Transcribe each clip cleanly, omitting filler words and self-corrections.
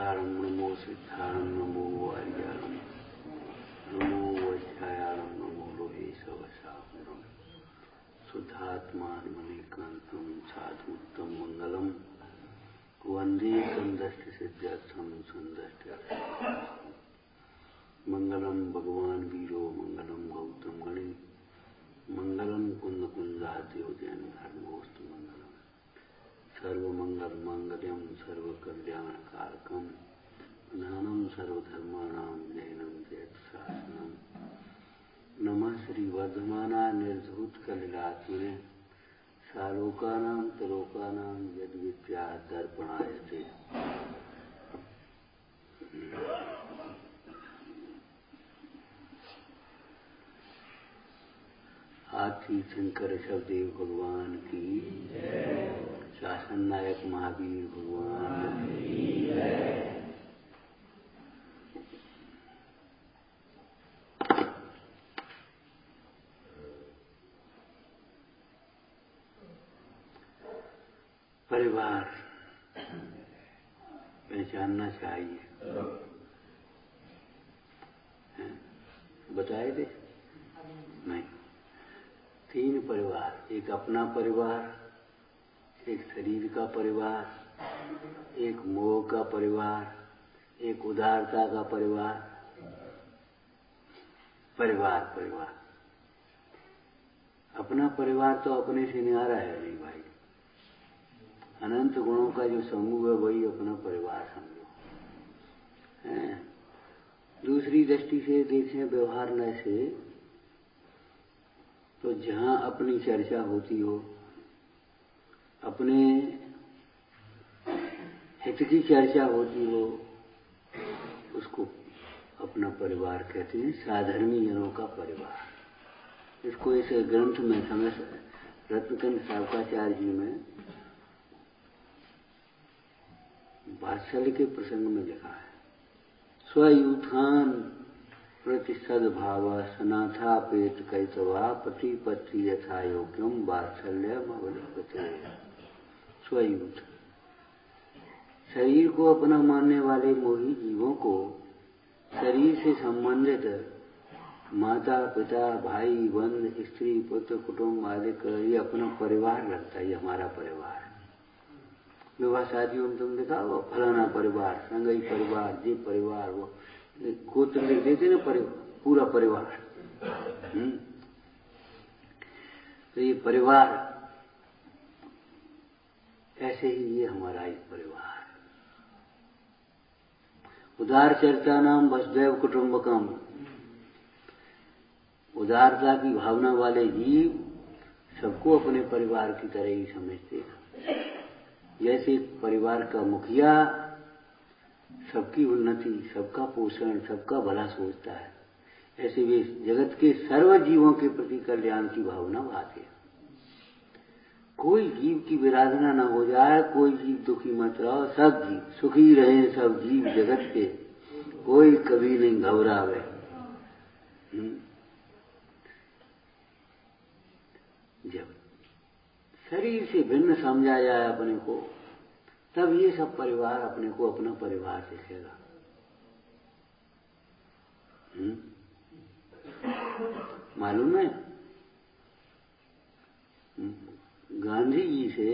सिद्धारम नमो सिद्धारम नमो आर्यारम नमो वैश्यायारम नमो लोहे सवसाहुरम शुद्धात्मात्मनेकांतम साधुत्तम मंगलम वंदे संदष्टि सिद्ध्यर्थम संदष्ट्यर्थम मंगलम भगवान वीरो मंगलम गौतम गणे मंगलम कुंद कुंजाद्योजन धर्मोस्तु मंगलम सर्वमंगल मंगलम सर्वकल्याणकारकम प्रधानम सर्वधर्माणां जैनम जयत शासनम नमः श्री वर्धमाना निर्धूत कलिलात्मने सालोकानां तलोकानां यद्विद्या दर्पणायते। आदि शंकर शबदेव भगवान की, शासन नायक महावीर भगवान की। परिवार पहचानना चाहिए। बताए थे नहीं। 3 परिवार, एक अपना परिवार, एक शरीर का परिवार, एक मोह का परिवार, एक उदारता का परिवार। परिवार परिवार अपना परिवार तो अपने से न्यारा है नहीं भाई। अनंत गुणों का जो समूह है वही अपना परिवार समझो। दूसरी दृष्टि से देखें व्यवहार न से तो जहां अपनी चर्चा होती हो, अपने हित की चर्चा होती हो, उसको अपना परिवार कहते हैं। साधर्मी जनों का परिवार। इसको इस ग्रंथ में समय रत्नकंठ सावकाचार्य जी में वात्सल्य के प्रसंग में लिखा है। स्वयूथान प्रति सद्भाव सनाथापेत कैतवा पति पत्नी यथा योग्यम वात्सल्यम अवलिप्यते। स्वयूथ शरीर को अपना मानने वाले मोही जीवों को शरीर से संबंधित माता पिता भाई बंध स्त्री पुत्र कुटुंब मालिक ये अपना परिवार लगता है। ये हमारा परिवार है। विवाह शादियों में तुम देखा हो फलाना परिवार, संगई परिवार, जी परिवार, वो गोत्र लिख देते ना पूरा परिवार। तो ये परिवार ऐसे ही ये हमारा एक परिवार। उदार चरिता नाम वसुदैव कुटुंबकम। उदारता की भावना वाले जीव सबको अपने परिवार की तरह ही समझते हैं। जैसे परिवार का मुखिया सबकी उन्नति, सबका पोषण, सबका भला सोचता है, ऐसे वे जगत के सर्व जीवों के प्रति कल्याण की भावना भाते हैं। कोई जीव की विराधना न हो जाए, कोई जीव दुखी मत रहो, सब जीव सुखी रहे, सब जीव जगत के, कोई कभी नहीं घबरावे। जब शरीर से भिन्न समझा जाए अपने को, तब ये सब परिवार अपने को अपना परिवार दिखेगा। मालूम है गांधी जी से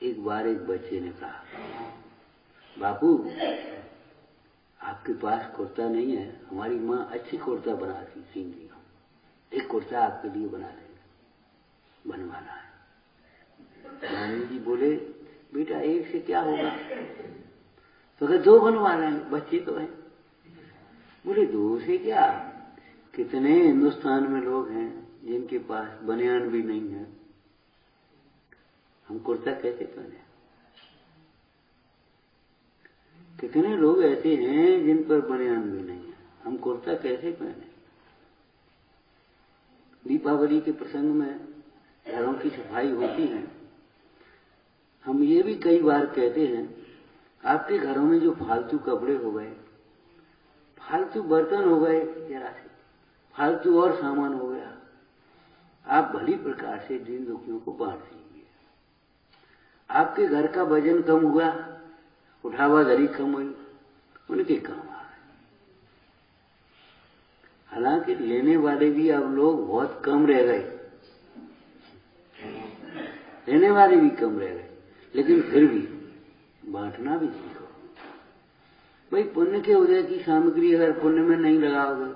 एक बार एक बच्चे ने कहा, बापू आपके पास कुर्ता नहीं है, हमारी माँ अच्छी कुर्ता बनाती सिंधी, एक कुर्ता आपके लिए बना देंगे, बनवाना है। गांधी जी बोले बेटा एक से क्या होगा? तो अगर 2 बनवा लेंगे, बच्चे तो हैं। बोले 2 से क्या, कितने हिंदुस्तान में लोग हैं जिनके पास बनियान भी नहीं है, हम कुर्ता कैसे पहने? कितने लोग ऐसे हैं जिन पर बनियान भी नहीं है, हम कुर्ता कैसे पहने? दीपावली के प्रसंग में घरों की सफाई होती है। हम ये भी कई बार कहते हैं, आपके घरों में जो फालतू कपड़े हो गए, फालतू बर्तन हो गए, जरा से फालतू और सामान हो गया, आप भली प्रकार से दीन दुखियों को बांट दीजिए। आपके घर का वजन कम हुआ, उठावा धरी कम हुई, उनके काम आ गए। हालांकि लेने वाले भी अब लोग बहुत कम रह गए, लेने वाले भी कम रह गए, लेकिन फिर भी बांटना भी सीखो। भाई पुण्य के उदय की सामग्री अगर पुण्य में नहीं लगाओगे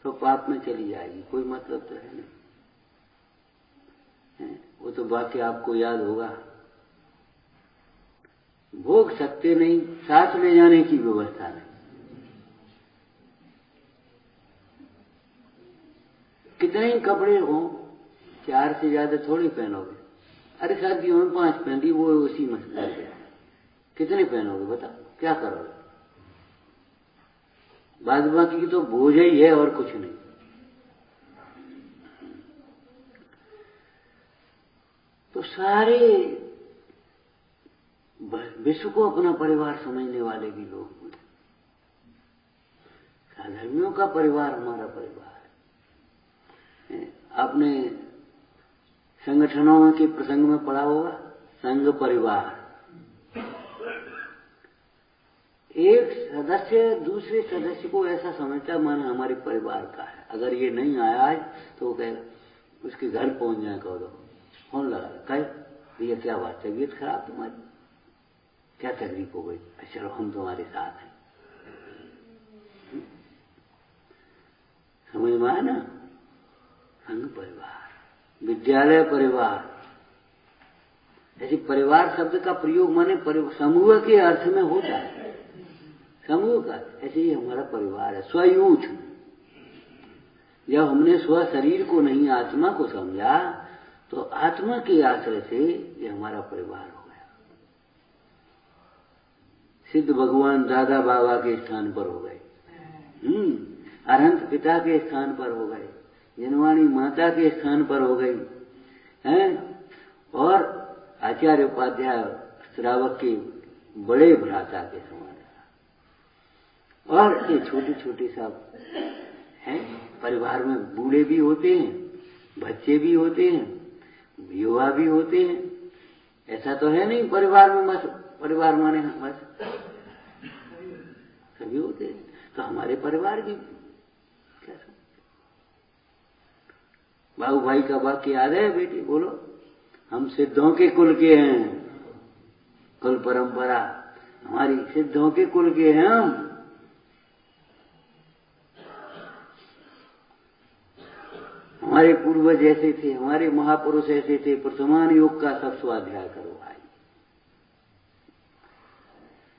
तो पाप में चली जाएगी, कोई मतलब तो है नहीं। वो तो वाक्य आपको याद होगा, भोग सकते नहीं, साथ ले जाने की व्यवस्था नहीं। कितने ही कपड़े हों, 4 से ज्यादा थोड़ी पहनोगे। अरे सर्दियों में 5 पहन ली, वो उसी में कर गया। कितने पहनोगे बताओ, क्या करोगे? बाद बाकी की तो बोझ ही है और कुछ नहीं। तो सारे विश्व को अपना परिवार समझने वाले भी लोग हुए। साधर्मियों का परिवार हमारा परिवार है। आपने संगठनों के प्रसंग में पढ़ा होगा, संघ परिवार। एक सदस्य दूसरे सदस्य को ऐसा समझता माने हमारे परिवार का है। अगर ये नहीं आया है तो वो कहेगा, उसके घर पहुंच जाए, कहो दो फोन लगा, कहे भैया क्या बात, तबीयत खराब तुम्हारी, क्या तकलीफ हो गई? चलो हम तुम्हारे साथ हैं। समझ में आया ना? संघ परिवार, विद्यालय परिवार। ऐसे परिवार शब्द का प्रयोग माने समूह के अर्थ में होता है, समूह का। ऐसे ही हमारा परिवार है, स्वयूथ। जब हमने स्व शरीर को नहीं आत्मा को समझा तो आत्मा के आश्रय से ये हमारा परिवार हो गया। सिद्ध भगवान दादा बाबा के स्थान पर हो गए, अनंत पिता के स्थान पर हो गए, जनवाणी माता के स्थान पर हो गई हैं, और आचार्य उपाध्याय श्रावक के बड़े भ्राता के समान। और ये छोटे छोटे सब हैं, परिवार में बूढ़े भी होते हैं, बच्चे भी होते हैं, युवा भी होते हैं। ऐसा तो है नहीं परिवार में बस परिवार माने बस सभी होते हैं। तो हमारे परिवार की क्या समझ? बाबू भाई का वाक्य याद है बेटी? बोलो। हम सिद्धों के कुल के हैं, कुल परंपरा हमारी सिद्धों के कुल के हैं हम। हमारे पूर्वज ऐसे थे, हमारे महापुरुष ऐसे थे। प्रथमान योग का सब स्वाध्याय करो भाई।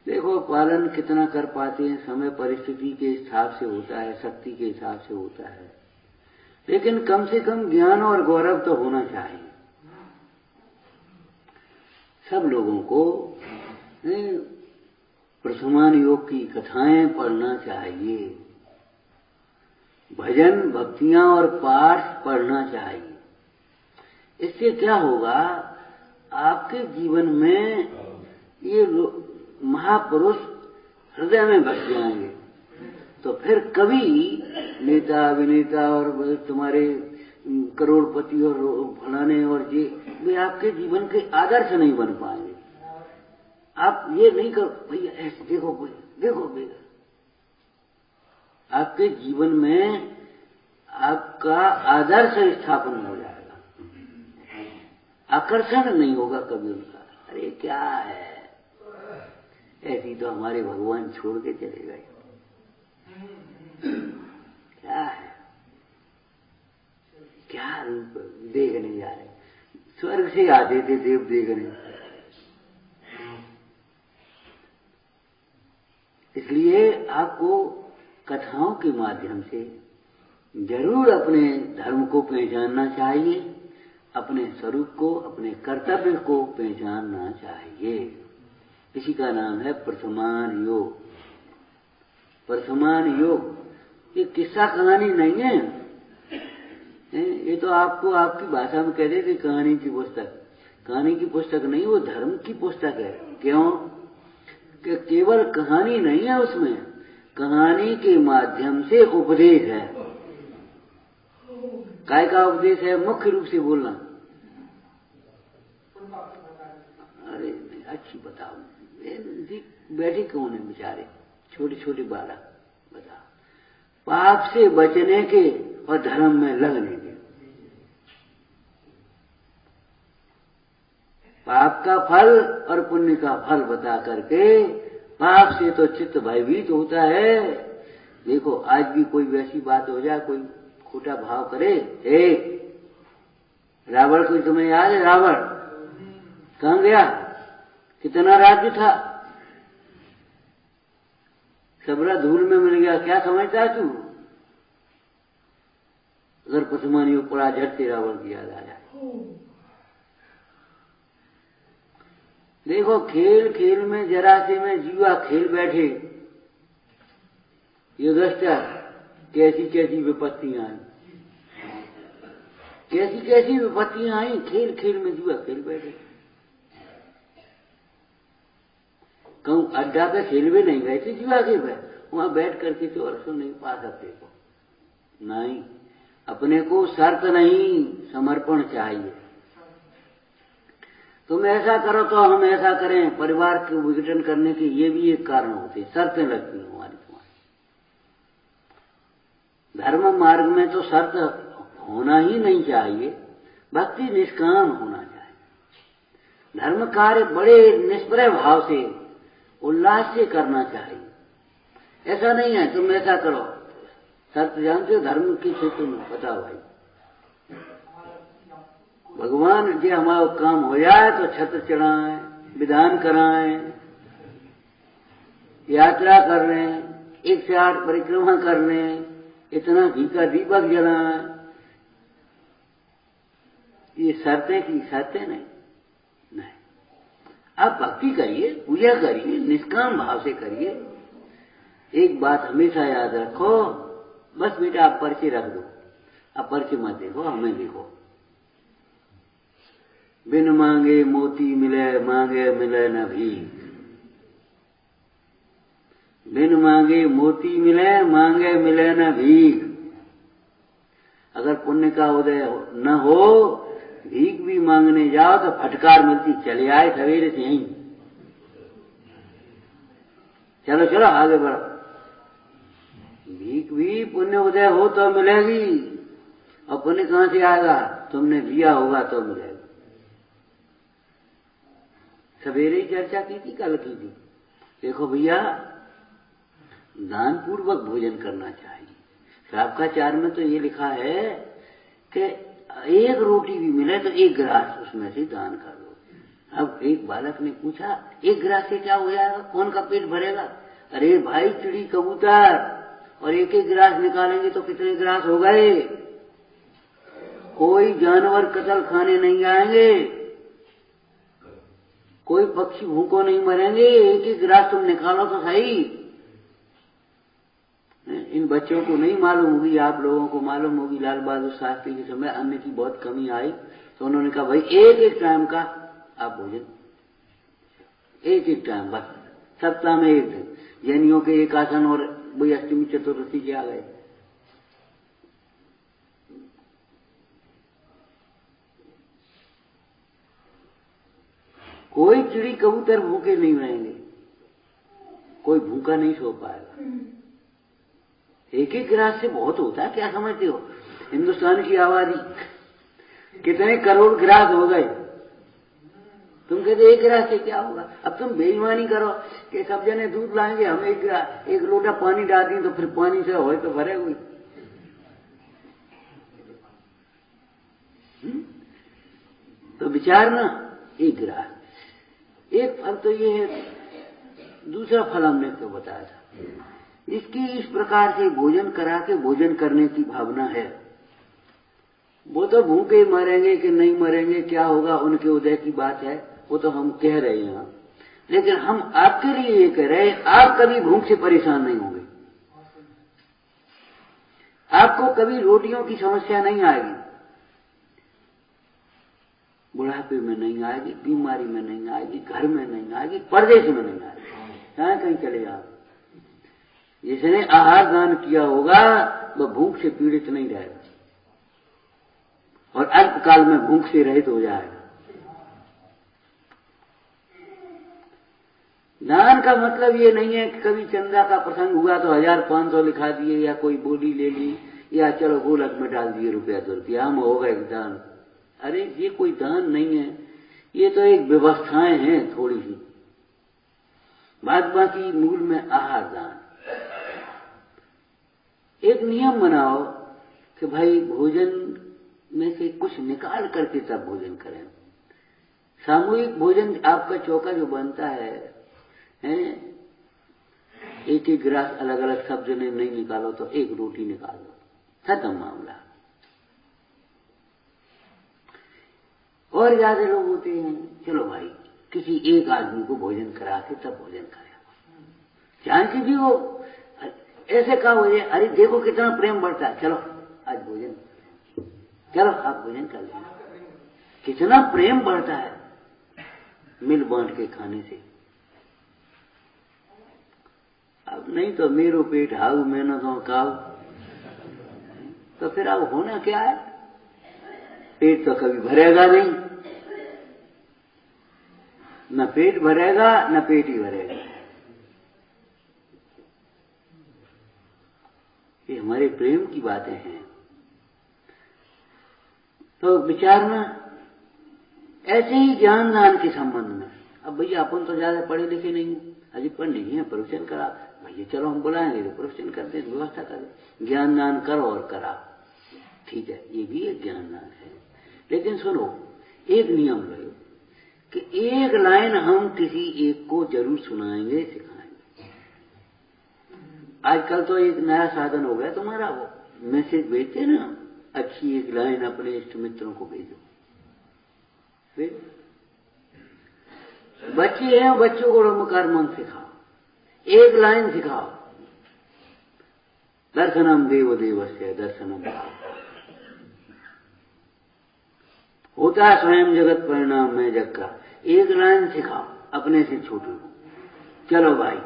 देखो पालन कितना कर पाते हैं, समय परिस्थिति के हिसाब से होता है, शक्ति के हिसाब से होता है, लेकिन कम से कम ज्ञान और गौरव तो होना चाहिए। सब लोगों को प्रथमान योग की कथाएं पढ़ना चाहिए, भजन भक्तियां और पाठ पढ़ना चाहिए। इससे क्या होगा, आपके जीवन में ये महापुरुष हृदय में बस जाएंगे। तो फिर कभी नेता अभिनेता और तुम्हारे करोड़पति और फलाने और ये वे आपके जीवन के आदर्श नहीं बन पाएंगे। आप ये नहीं करो भैया ऐसे देखो देखो भैया, आपके जीवन में आपका आदर्श स्थापन हो जाएगा, आकर्षण नहीं होगा कभी उनका। अरे क्या है, ऐसी तो हमारे भगवान छोड़ के चले गए, क्या है, क्या रूप देखने जा रहे। स्वर्ग से आते थे देव देखने। इसलिए आपको कथाओं के माध्यम से जरूर अपने धर्म को पहचानना चाहिए, अपने स्वरूप को, अपने कर्तव्य को पहचानना चाहिए। इसी का नाम है प्रथमान योग। प्रथमान योग ये किस्सा कहानी नहीं है, ये तो आपको आपकी भाषा में कह देते कहानी की पुस्तक। कहानी की पुस्तक नहीं, वो धर्म की पुस्तक है। क्यों कि केवल कहानी नहीं है उसमें, कहानी के माध्यम से उपदेश है। काय का उपदेश है? मुख्य रूप से बोलना। अरे अच्छी बताओ, बैठे कौन है बेचारे? छोटे छोटे बालक बता, पाप से बचने के और धर्म में लगने के। पाप का फल और पुण्य का फल बता करके, पाप से तो चित्त भयभीत होता है। देखो आज भी कोई वैसी बात हो जाए, कोई खोटा भाव करे, रावण को तुम्हें याद है? रावण कहां गया? कितना राज्य था, सबरा धूल में मिल गया। क्या समझता तू? अगर पसमानी पड़ा झट से रावण की याद आ जाए। देखो खेल खेल में जरा से में जुआ खेल बैठे युधिष्ठिर, कैसी कैसी विपत्तियां आई, कैसी कैसी विपत्तियां आई। खेल खेल में जुआ खेल बैठे। कहूं अड्डा पे खेल भी नहीं गए थे जुआ खेल में, वहां बैठ करके तो अरसों नहीं पा सकते को नहीं। अपने को शर्त नहीं, समर्पण चाहिए। तुम ऐसा करो तो हम ऐसा करें, परिवार को विघटन करने के ये भी एक कारण होते, शर्तें लगती हैं हमारी तुम्हारी। धर्म मार्ग में तो शर्त होना ही नहीं चाहिए, भक्ति निष्काम होना चाहिए। धर्म कार्य बड़े निष्प्रय भाव से, उल्लास से करना चाहिए। ऐसा नहीं है तुम ऐसा करो, शर्त जानते हो धर्म के क्षेत्र में, बताओ भाई। भगवान जी हमारा काम हो जाए तो छत्र चढ़ाएं, विधान कराएं, यात्रा कर रहे हैं, 108 परिक्रमा कर रहे हैं, इतना घी का दीपक जलाएं, ये शर्तें की शर्तें नहीं। आप भक्ति करिए, पूजा करिए, निष्काम भाव से करिए। एक बात हमेशा याद रखो, बस बेटा आप पर्चे रख दो, आप पर्चे मत देखो, हमें देखो। बिन मांगे मोती मिले, मांगे मिले न भीख। बिन मांगे मोती मिले, मांगे मिले न भीख। अगर पुण्य का उदय न हो, भीख भी मांगने जाओ तो फटकार मिलती, चले आए सवेरे से यहीं, चलो चलो आगे बढ़ो। भीख भी पुण्य उदय हो तो मिलेगी, और पुण्य कहां से आएगा? तुमने दिया होगा तो मिलेगा। सवेरे ही चर्चा की थी, कल की थी। देखो भैया, दान पूर्वक भोजन करना चाहिए। श्रावकाचार में तो ये लिखा है कि एक रोटी भी मिले तो 1 गिलास उसमें से दान कर दो। अब एक बालक ने पूछा 1 गिलास से क्या हो जाएगा, कौन का पेट भरेगा? अरे भाई चिड़ी कबूतर, और 1-1 गिलास निकालेंगे तो कितने गिलास हो गए? कोई जानवर कतल खाने नहीं आएंगे, कोई पक्षी भूखों नहीं मरेंगे, 1-1 गिलास तुम निकालो तो सही। इन बच्चों को नहीं मालूम होगी, आप लोगों को मालूम होगी। लाल बहादुर शास्त्री के समय अन्न की बहुत कमी आई तो उन्होंने कहा भाई 1-1 टाइम का आप भोजन, 1-1 टाइम बस, सप्ताह में 1 दिन। जैनियों के एकादश और वही अष्टमी चतुर्दशी के आ गए। कोई चिड़ी कबूतर भूखे नहीं रहेंगे, कोई भूखा नहीं सो पाएगा। 1-1 गिलास से बहुत होता है, क्या समझते हो? हिंदुस्तान की आबादी कितने करोड़ गिलास हो गए, तुम कहते 1 गिलास से क्या होगा? अब तुम बेईमानी करो कि सब जने दूध लाएंगे, हम 1 लोटा पानी डाल दें तो फिर पानी से हो तो भरे हुई। तो विचार ना, 1 गिलास। एक फल तो ये है, दूसरा फल हमने तो बताया था, इसकी इस प्रकार से भोजन करा के भोजन करने की भावना है। वो तो भूखे मरेंगे कि नहीं मरेंगे, क्या होगा उनके उदय की बात है, वो तो हम कह रहे हैं। लेकिन हम आपके लिए ये कह रहे हैं, आप कभी भूख से परेशान नहीं होंगे, आपको कभी रोटियों की समस्या नहीं आएगी, बुढ़ापे में नहीं आएगी, बीमारी में नहीं आएगी, घर में नहीं आएगी, परदेश में नहीं आएगी, चाहे कहीं चले जाओ। जिसने आहार दान किया होगा वह भूख से पीड़ित नहीं रहेगा और अल्पकाल में भूख से रहित हो जाएगा। दान का मतलब ये नहीं है कि कभी चंदा का प्रसंग हुआ तो 1500 लिखा दिए या कोई बोली ले ली या चलो गोलक में डाल दिए रुपया 2 रुपया हम होगा एक दान। अरे ये कोई दान नहीं है, ये तो एक व्यवस्थाएं हैं थोड़ी सी। बाकी मूल में आहार दान। एक नियम बनाओ कि भाई भोजन में से कुछ निकाल करके तब भोजन करें। सामूहिक भोजन आपका चौका जो बनता है एक एक गिलास अलग अलग सब्जी ने नहीं निकालो तो एक रोटी निकाल दो, खत्म मामला। और ज्यादा लोग होते हैं, चलो भाई किसी एक आदमी को भोजन करा के तब भोजन करें, चाहे कि भी वो ऐसे कहा हो जाए, अरे देखो कितना प्रेम बढ़ता है, चलो आज भोजन, चलो आप भोजन कर लेना। कितना प्रेम बढ़ता है मिल बांट के खाने से। अब नहीं तो मेरो पेट हाउ मैंने तो खाओ, तो फिर अब होना क्या है? पेट तो कभी भरेगा नहीं, न पेट भरेगा न पेट ही भरेगा। ये हमारे प्रेम की बातें हैं। तो विचारना ऐसे ही ज्ञान दान के संबंध में। अब भैया अपन तो ज्यादा पढ़े लिखे नहीं, अभी पढ़ नहीं है, प्रवचन करा भैया, चलो हम बुलाएंगे तो प्रवचन कर दे, व्यवस्था कर दे, ज्ञान दान करो और करा, ठीक है, ये भी एक ज्ञान दान है। लेकिन सुनो, एक नियम रहे कि एक लाइन हम किसी एक को जरूर सुनाएंगे, सिखाएंगे। आजकल तो एक नया साधन हो गया तुम्हारा, वो मैसेज भेजते ना, अच्छी एक लाइन अपने इष्ट मित्रों को भेजो। फिर बच्चे हैं, बच्चों को रमकार मन सिखाओ, एक लाइन सिखाओ, दर्शनम देव देवस्य दर्शनम भाव। होता है स्वयं जगत परिणाम में जग का। एक लाइन सिखाओ अपने से छोटों को। चलो भाई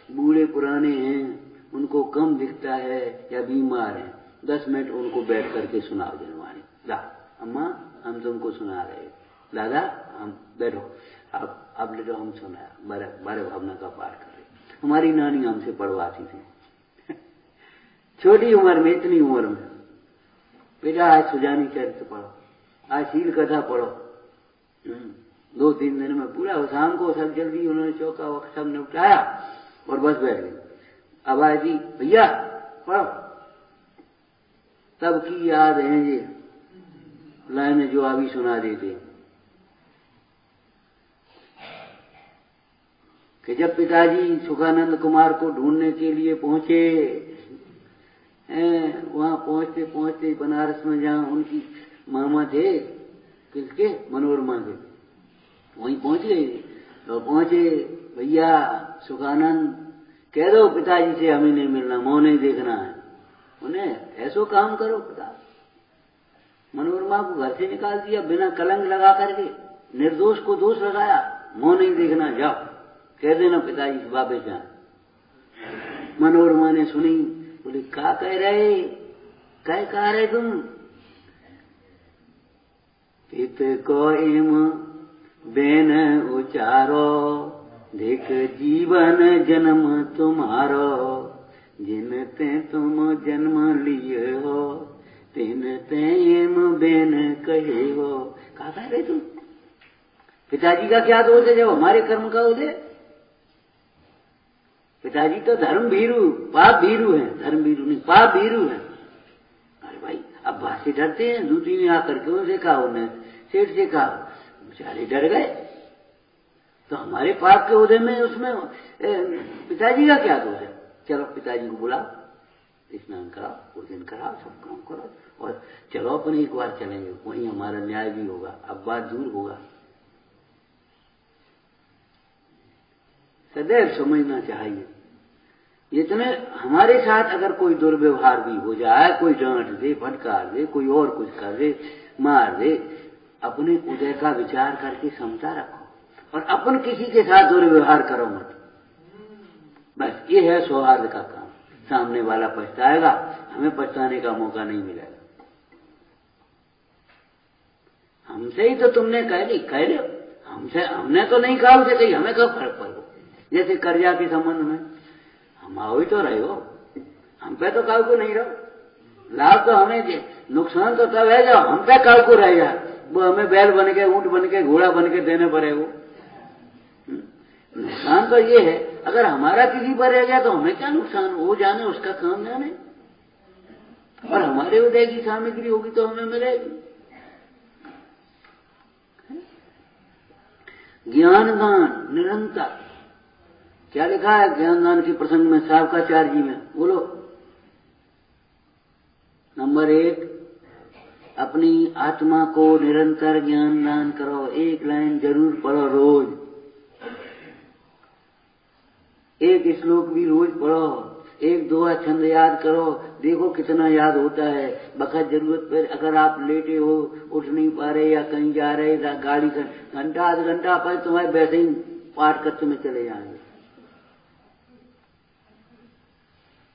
बूढ़े पुराने हैं, उनको कम दिखता है या बीमार हैं, 10 मिनट उनको बैठ करके सुनाओ जनवाणी। ला अम्मा हम तुमको सुना रहे, दादा हम बैठो, अब ले लो हम सुना, बारह भावना का पाठ कर रहे। हमारी नानी हमसे पढ़वाती थी छोटी उम्र में, इतनी उम्र में, बेटा आज सुजानी चरित्र पढ़ो, आज शील कथा पढ़ो। 2-3 दिन में पूरा, शाम को सब जल्दी उन्होंने चौका वक्त सब निपटाया और बस बैठ गए। अब आई थी, भैया पढ़ो, तब की याद है ये लाइन जो अभी सुना देते कि जब पिताजी सुखानंद कुमार को ढूंढने के लिए पहुंचे, वहां पहुंचते पहुंचते बनारस में जहां उनकी मामा थे, किसके, मनोरमा के, वहीं पहुंच गए। तो पहुंचे, भैया सुखानंद कह दो पिताजी से हमें नहीं मिलना, मुंह नहीं देखना है उन्हें, ऐसो काम करो। पिता मनोरमा को घर से निकाल दिया बिना कलंक लगा करके, निर्दोष को दोष लगाया, मुंह नहीं देखना, जाओ कह देना पिताजी से वापस जाए। मनोरमा ने सुनी, बोले क्या कह रहे, क्या कह रहे तुम? पित को इम बेन उचारो, देख जीवन जन्म तुम्हारो, जिन ते तुम जन्म लिए हो, तिन ते इम बेन कहे हो। क्या कह रहे तुम? पिताजी का क्या दोष है जब हमारे कर्म का हो जाए? पिताजी तो धर्म भीरू, पाप भीरू है, धर्म भीरू नहीं, पाप भीरू है। अरे भाई अब बात से डरते हैं, दूसरी ने आकर के उनसे कहा, उन्हें सेठ से कहा, बेचारे डर गए। तो हमारे पाप के उदय में उसमें पिताजी का क्या दोष है? चलो पिताजी को बुलाओ, स्नान कराओ, भोजन कराओ, सब काम करो और चलो अपन एक बार चलेंगे, वहीं हमारा न्याय भी होगा, अब बात दूर होगा। सदैव समझना चाहिए, इतने हमारे साथ अगर कोई दुर्व्यवहार भी हो जाए, कोई डांट दे, फटकार दे, कोई और कुछ कर दे, मार दे, अपने उदय का विचार करके समता रखो और अपन किसी के साथ दुर्व्यवहार करो मत। बस ये है सौहार्द का काम। सामने वाला पछताएगा, हमें पछताने का मौका नहीं मिलेगा। हमसे ही तो तुमने कह ली, कह लो, हमसे, हमने तो नहीं कहा उसे, कहीं हमें कब फर्क पड़ो, जैसे कर्जा के संबंध में हम आओ ही तो रहे हो, हम पे तो काल को नहीं रहो, लाभ तो हमें दे, नुकसान तो तब है जब हम पे काल को रह जाए, वो हमें बैल बन के, ऊंट बन के, घोड़ा बन के देने पड़े। वो नुकसान तो ये है, अगर हमारा किसी पर रह गया तो हमें क्या नुकसान, वो जाने, उसका काम जाने, और हमारे उदय की सामग्री होगी तो हमें मिलेगी। ज्ञान दान निरंतर, क्या लिखा है ज्ञान दान के प्रसंग में सावकाचार्य जी में, बोलो। नंबर 1, अपनी आत्मा को निरंतर ज्ञान दान करो, एक लाइन जरूर पढ़ो रोज, एक श्लोक भी रोज पढ़ो, एक दोहा छंद याद करो, देखो कितना याद होता है। बखत जरूरत पर अगर आप लेटे हो, उठ नहीं पा रहे या कहीं जा रहे, गाड़ी से घंटा आध घंटा पर तुम्हारे वैसे ही पाठ करते में चले जाएंगे।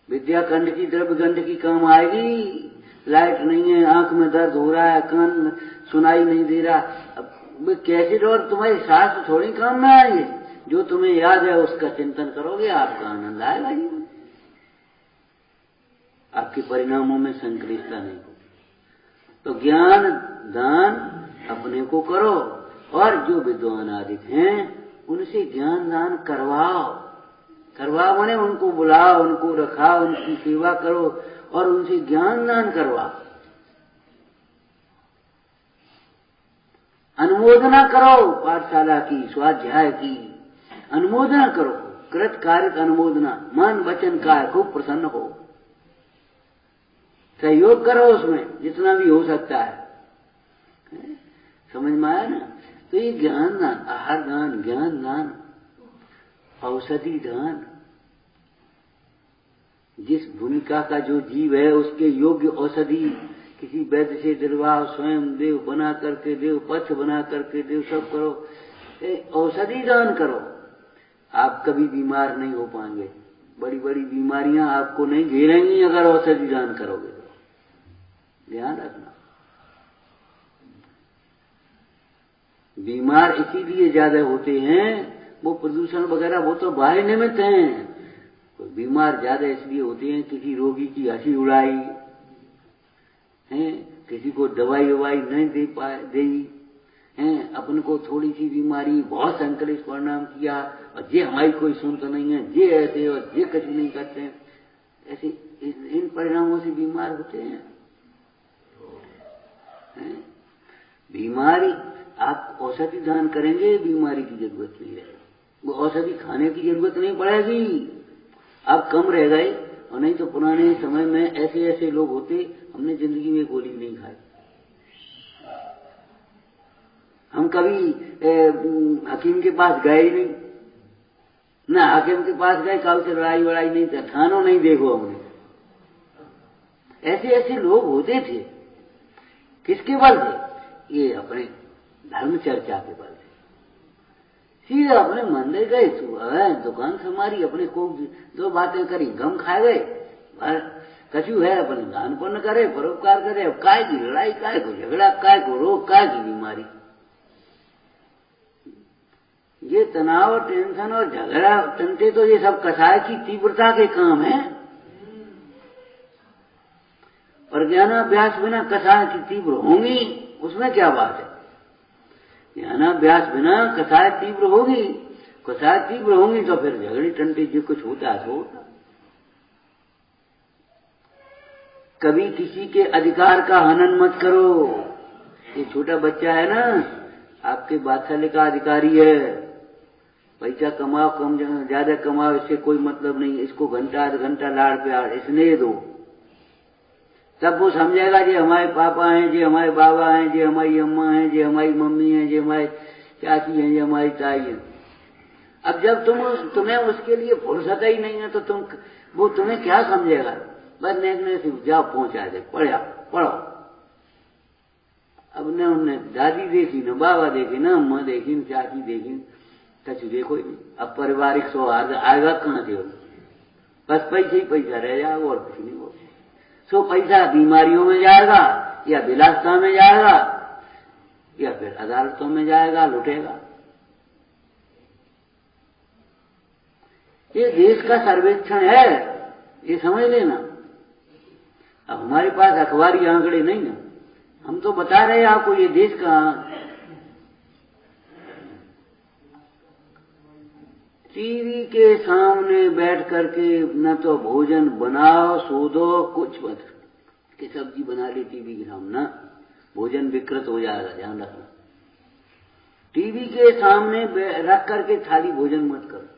विद्या कंठ की द्रव्य गंध की काम आएगी। लाइट नहीं है, आंख में दर्द हो रहा है, कान सुनाई नहीं दे रहा, अब कैसे और तुम्हारी शास्त्र थोड़ी काम में आएंगे। जो तुम्हें याद है उसका चिंतन करोगे, आपका आनंद आएगा ही, आपके परिणामों में संक्लिष्टता नहीं हो। तो ज्ञान दान अपने को करो, और जो विद्वान आदि हैं उनसे ज्ञान दान करवाओ माने उनको बुलाओ, उनको रखाओ, उनकी सेवा करो और उनसे ज्ञान दान करवाओ। अनुमोदना करो, पाठशाला की, स्वाध्याय की अनुमोदना करो, कृत कार्य अनुमोदना, मन वचन काय खूब प्रसन्न हो, सहयोग करो उसमें जितना भी हो सकता है। समझ में आया ना? तो ये ज्ञान दान, आहार दान, ज्ञान दान, औषधि दान, जिस भूमिका का जो जीव है उसके योग्य औषधि किसी वैद्य से दिलवाओ, स्वयं देव बना करके देव, पथ बना करके देव, सब करो, औषधि दान करो। आप कभी बीमार नहीं हो पाएंगे, बड़ी बड़ी बीमारियां आपको नहीं घेरेंगी अगर औषधि दान करोगे तो, ध्यान रखना। बीमार इसीलिए ज्यादा होते हैं, वो प्रदूषण वगैरह वो तो बाह्य निमित्त हैं। बीमार ज्यादा इसलिए होते हैं किसी रोगी की हंसी उड़ाई है, किसी को दवाई ववाई नहीं दे पाए देगी हैं, अपन को थोड़ी सी बीमारी बहुत संकलित परिणाम किया और ये हमारी कोई सुनता नहीं है, ये ऐसे और ये कुछ नहीं करते हैं, ऐसे इन परिणामों से बीमार होते हैं। बीमारी आप औषधि दान करेंगे, बीमारी की जरूरत नहीं है, वो औषधि खाने की जरूरत नहीं पड़ेगी। अब कम रह गए, और नहीं तो पुराने समय में ऐसे ऐसे लोग होते, हमने जिंदगी में गोली नहीं खाई। हम कभी हकीम के पास गए ही नहीं, ना हकीम के पास गए, कभी से लड़ाई वड़ाई नहीं था, थानों नहीं देखो हमने। ऐसे ऐसे लोग होते थे, किसके बल थे? ये अपने धर्म चर्चा के बल थे। सीधे अपने मंदिर गए, दुकान संभारी, अपने को दो बातें करी, गम खा गए, कछु है अपने दान पुण्य करे, परोपकार करे। अब काय की लड़ाई, काय को झगड़ा, काय को रोग, काय की बीमारी। ये तनाव, टेंशन और झगड़ा टंटे तो ये सब कसाय की तीव्रता के काम है। और ज्ञानाभ्यास बिना कसाय की तीव्र होंगी, उसमें क्या बात है? ज्ञानाभ्यास बिना कसाय तीव्र होगी, कसाय तीव्र होंगी तो फिर झगड़ी टंटे जो कुछ होता है तो होता। कभी किसी के अधिकार का हनन मत करो। ये छोटा बच्चा है ना, आपके बादशाह का अधिकारी है, पैसा कमाओ, कम ज्यादा कमाओ, इससे कोई मतलब नहीं, इसको घंटा आध घंटा लाड़ प्यार इसने दो, तब वो समझेगा जी हमारे पापा हैं, जी हमारे बाबा हैं, जी हमारी अम्मा हैं, जी हमारी मम्मी हैं, जी हमारी चाची हैं, जी हमारी ताई हैं। अब जब तुम्हें उसके लिए फुर्सत ही नहीं है तो वो तुम्हें क्या समझेगा? बस नेकने से जाओ पहुंचा दे, पढ़ो। अब न उन्होंने दादी देखी, न बाबा देखी, न अम्मा देखी, न चाची देखी, कछु देखो ही नहीं। अब पारिवारिक सौहार्द आएगा कहाँ से? बस पैसे ही पैसा रह जाएगा और कुछ नहीं होगा। सो पैसा बीमारियों में जाएगा, या विलासता में जाएगा, या फिर अदालतों में जाएगा, लुटेगा। ये देश का सर्वेक्षण है, ये समझ लेना। अब हमारे पास अखबारी आंकड़े नहीं है, हम तो बता रहे हैं आपको ये देश का। टीवी के सामने बैठ करके न तो भोजन बनाओ, सोदो, कुछ मत कि सब्जी बना ली टीवी के सामने, भोजन विकृत हो जाएगा, ध्यान रखना। टीवी के सामने रख करके थाली भोजन मत करो,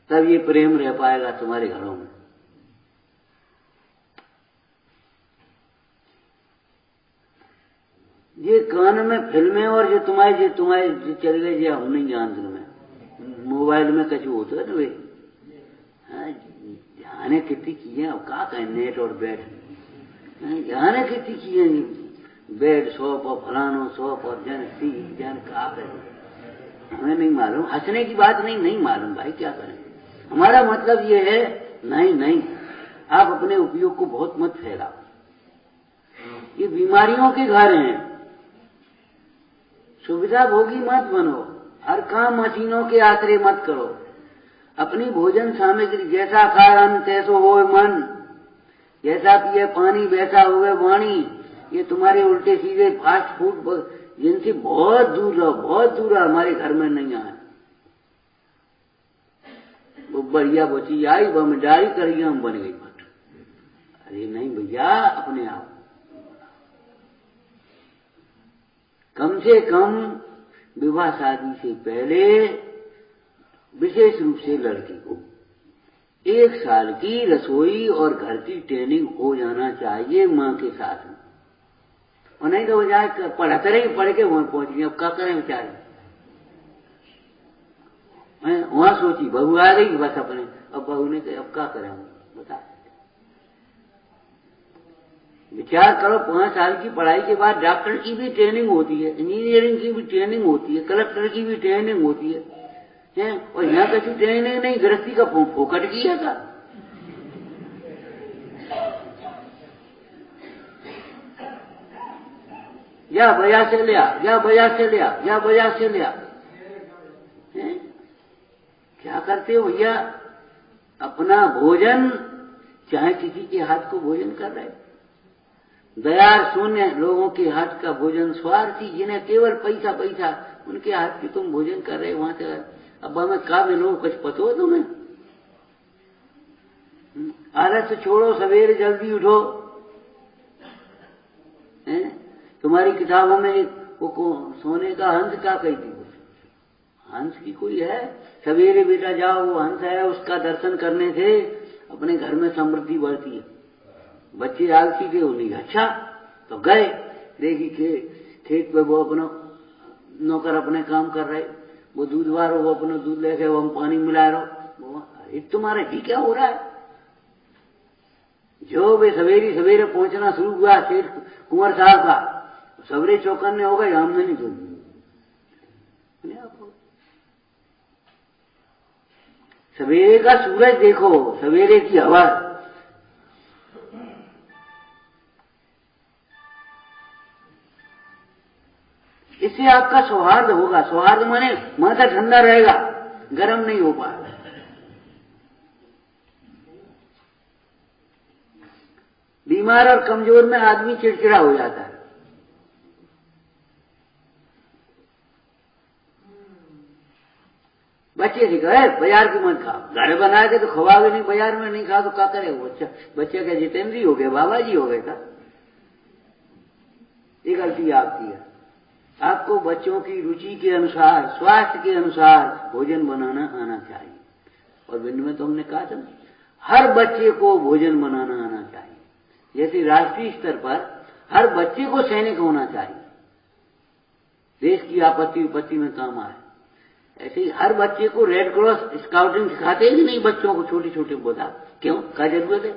तब ये प्रेम रह पाएगा तुम्हारे घरों में। ये कान में फिल्में और जो तुम्हारे चल गए, जो हम नहीं जानते तुम्हें मोबाइल में कछु होता है ना वे, जाने कितनी चीजें, अब क्या कहें, नेट और बेड, जाने कितनी चीजें, बेड शॉप और फलानो शॉप और जन क्या करें, हमें नहीं मालूम। हंसने की बात नहीं मालूम भाई, क्या करें। हमारा मतलब ये है, नहीं आप अपने उपयोग को बहुत मत फैलाओ, ये बीमारियों के घर हैं। सुविधा भोगी मत बनो, हर काम मशीनों के आश्रय मत करो। अपनी भोजन सामग्री, जैसा खाए अन्न तैसो होए मन, जैसा पिए पानी वैसा होवे वाणी। ये तुम्हारे उल्टे सीधे फास्ट फूड जिनसे बहुत दूर रहो, बहुत दूर रहो, हमारे घर में नहीं आए। वो बढ़िया बची आई, वो में डारी करी, हम बन गई भट। अरे नहीं भैया, अपने आप कम से कम विवाह शादी से पहले विशेष रूप से लड़की को 1 साल की रसोई और घर की ट्रेनिंग हो जाना चाहिए मां के साथ में। और नहीं तो वो जाए पढ़ते रहे, पढ़ के वहां पहुंच गए, अब क्या करें बेचारे। वहां सोची बहू आ गई बस अपने, अब बहू ने कहा अब क्या करें बता। विचार करो, 5 साल की पढ़ाई के बाद डॉक्टर की भी ट्रेनिंग होती है, इंजीनियरिंग की भी ट्रेनिंग होती है, कलेक्टर की भी ट्रेनिंग होती है, और यहाँ कभी ट्रेनिंग नहीं, गृहस्थी का फोकट किया था। या बाजार से लिया, या बाजार से लिया, या बाजार से लिया। क्या करते हो भैया, अपना भोजन, चाहे किसी के हाथ को भोजन कर रहे, दया शून्य लोगों के हाथ का भोजन, स्वार्थी जिन्हें केवल पैसा, उनके हाथ की तुम भोजन कर रहे वहां से। अब हमें का मिलो, कुछ पता हो तुम्हें? आलस छोड़ो, सवेरे जल्दी उठो। तुम्हारी किताबों में वो सोने का हंस क्या कही थी? हंस की कोई है, सवेरे बेटा जाओ, वो हंस है, उसका दर्शन करने से अपने घर में समृद्धि बढ़ती है। बच्चे आलसी थे, उन्हें अच्छा तो गए, देखी खेत पे वो अपना नौकर अपने काम कर रहे, वो दूध वारो, वो अपना दूध लेके वो हम पानी मिला रहो। अरे तुम्हारे भी क्या हो रहा है? जो वे सवेरे पहुंचना शुरू हुआ सेठ कुंवर साहब का, सवेरे चौकन्ने हो गए, हमने नहीं सुन। सवेरे का सूरज देखो, सवेरे की हवा, इससे आपका सौहार्द होगा। सौहार्द माने माथा ठंडा रहेगा, गर्म नहीं हो पाएगा। बीमार और कमजोर में आदमी चिड़चिड़ा हो जाता है। बच्चे से कहे बाजार की मत खाओ, घर बनाए थे तो खवाओगे नहीं, बाजार में नहीं खाओ तो क्या करे वो बच्चे क्या जितेंद्री हो गए, बाबा जी हो गए था। ये गलती आपकी है। आपको बच्चों की रुचि के अनुसार, स्वास्थ्य के अनुसार भोजन बनाना आना चाहिए। और बिंदु में तो हमने कहा था, हर बच्चे को भोजन बनाना आना चाहिए। जैसे राष्ट्रीय स्तर पर हर बच्चे को सैनिक होना चाहिए, देश की आपत्ति विपत्ति में काम आए, ऐसे ही हर बच्चे को रेड क्रॉस स्काउटिंग सिखाते ही नहीं बच्चों को, छोटे छोटे बता क्यों, क्या जरूरत है?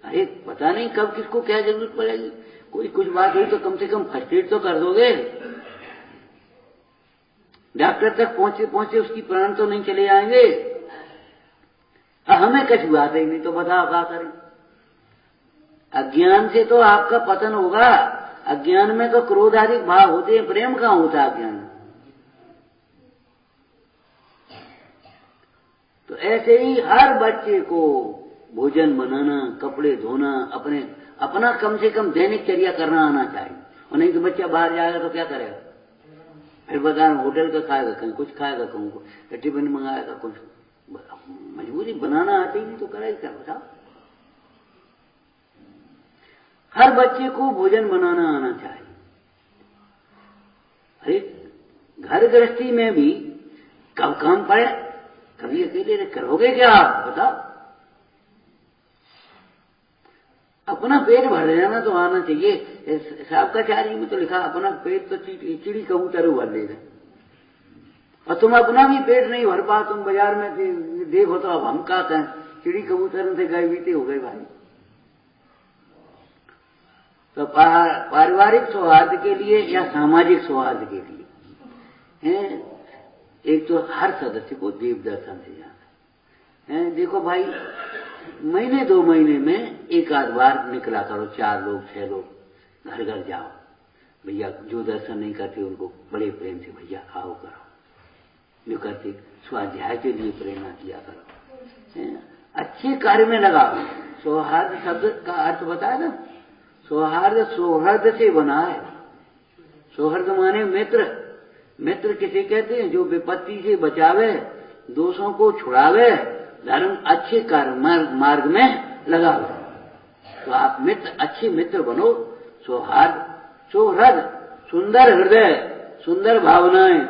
अरे पता नहीं कब किसको क्या जरूरत पड़ेगी, कोई कुछ बात हुई तो कम से कम फर्स्ट एड तो कर दोगे। डॉक्टर तक पहुंचे पहुंचे उसकी प्राण तो नहीं चले जाएंगे। हमें कुछ बात ही नहीं तो बताओ क्या करें। अज्ञान से तो आपका पतन होगा। अज्ञान में तो क्रोधाधिक भाव होते हैं, प्रेम कहां होता है अज्ञान में? ऐसे ही हर बच्चे को भोजन बनाना, कपड़े धोना, अपना कम से कम दैनिक चर्या करना आना चाहिए। और नहीं तो बच्चा बाहर जाएगा तो क्या करेगा, फिर बता होटल का खाएगा, कहीं कुछ खाएगा, कहीं टिफिन मंगाएगा, कुछ मजबूरी बनाना आती नहीं तो करेगा क्या, बताओ। हर बच्चे को भोजन बनाना आना चाहिए। अरे घर गृहस्थी में भी कब काम पड़े, कभी अकेले करोगे क्या आप, बताओ। अपना पेट भर जाना तो आना चाहिए। शाब्दाचार्य में तो लिखा अपना पेट तो चिड़ी कबूतर भर लेगा। और तुम अपना भी पेट नहीं भर पा, तुम बाजार में देखो तो अब हम क्या कहें, चिड़ी कबूतर से गए बीते हो गए भाई। तो पारिवारिक सौहार्द के लिए या सामाजिक सौहार्द के लिए हैं, एक तो हर सदस्य को देव दर्शन से जाना है। देखो भाई, महीने 2 महीने में एक आध बार निकला करो, 4 लोग 6 लोग घर घर जाओ, भैया जो दर्शन नहीं करते उनको बड़े प्रेम से भैया आओ करो, जो करते स्वाध्याय के लिए प्रेरणा किया करो, अच्छे कार्य में लगाओ। सौहार्द शब्द का अर्थ बताया ना, सौहार्द सौहृद से बना है। सौहृद माने मित्र। मित्र किसे कहते हैं, जो विपत्ति से बचावे, दोषों को छुड़ावे, धर्म अच्छे कार्य मार्ग में लगावे। तो आप मित्र, अच्छे मित्र बनो। सौहार्द, सौहृद, सुंदर हृदय, सुंदर भावनाएं,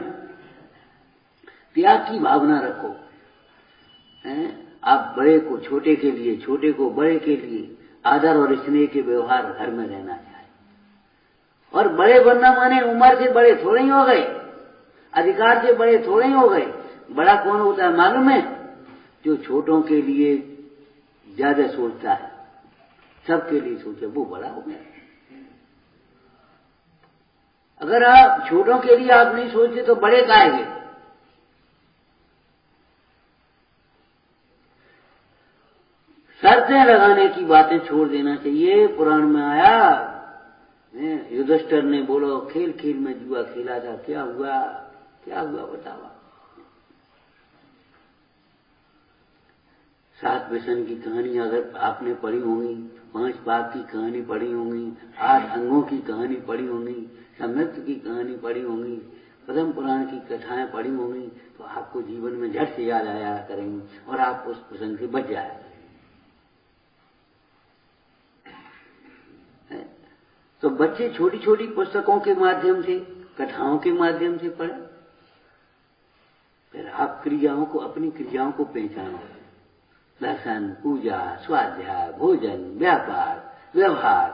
त्याग की भावना रखो। आप बड़े को छोटे के लिए, छोटे को बड़े के लिए आदर और स्नेह के व्यवहार घर में रहना चाहिए। और बड़े बनना माने उम्र से बड़े थोड़े ही हो गए, अधिकार से बड़े थोड़े ही हो गए। बड़ा कौन होता है मालूम है, जो छोटों के लिए ज्यादा सोचता है, सबके लिए सोचे, वो बड़ा हो गया। अगर आप छोटों के लिए आप नहीं सोचते तो बड़े काहेंगे। शर्तें लगाने की बातें छोड़ देना चाहिए। पुराण में आया, युधिष्ठिर ने बोलो खेल खेल में जुआ खेला था, क्या हुआ, क्या हुआ बताओ। 7 व्यसन की कहानी अगर आपने पढ़ी होंगी, 5 पाप की कहानी पढ़ी होंगी, 8 अंगों की कहानी पढ़ी होंगी, सम्यक्त की कहानी पढ़ी होंगी, पद्म पुराण की कथाएं पढ़ी होंगी, तो आपको जीवन में झट से याद आया करेंगी और आप उस प्रसंग से बच जाए। तो बच्चे छोटी छोटी पुस्तकों के माध्यम से, कथाओं के माध्यम से पढ़े। फिर आप क्रियाओं को, अपनी क्रियाओं को पहचानो। दर्शन, पूजा, स्वाध्याय, भोजन, व्यापार, व्यवहार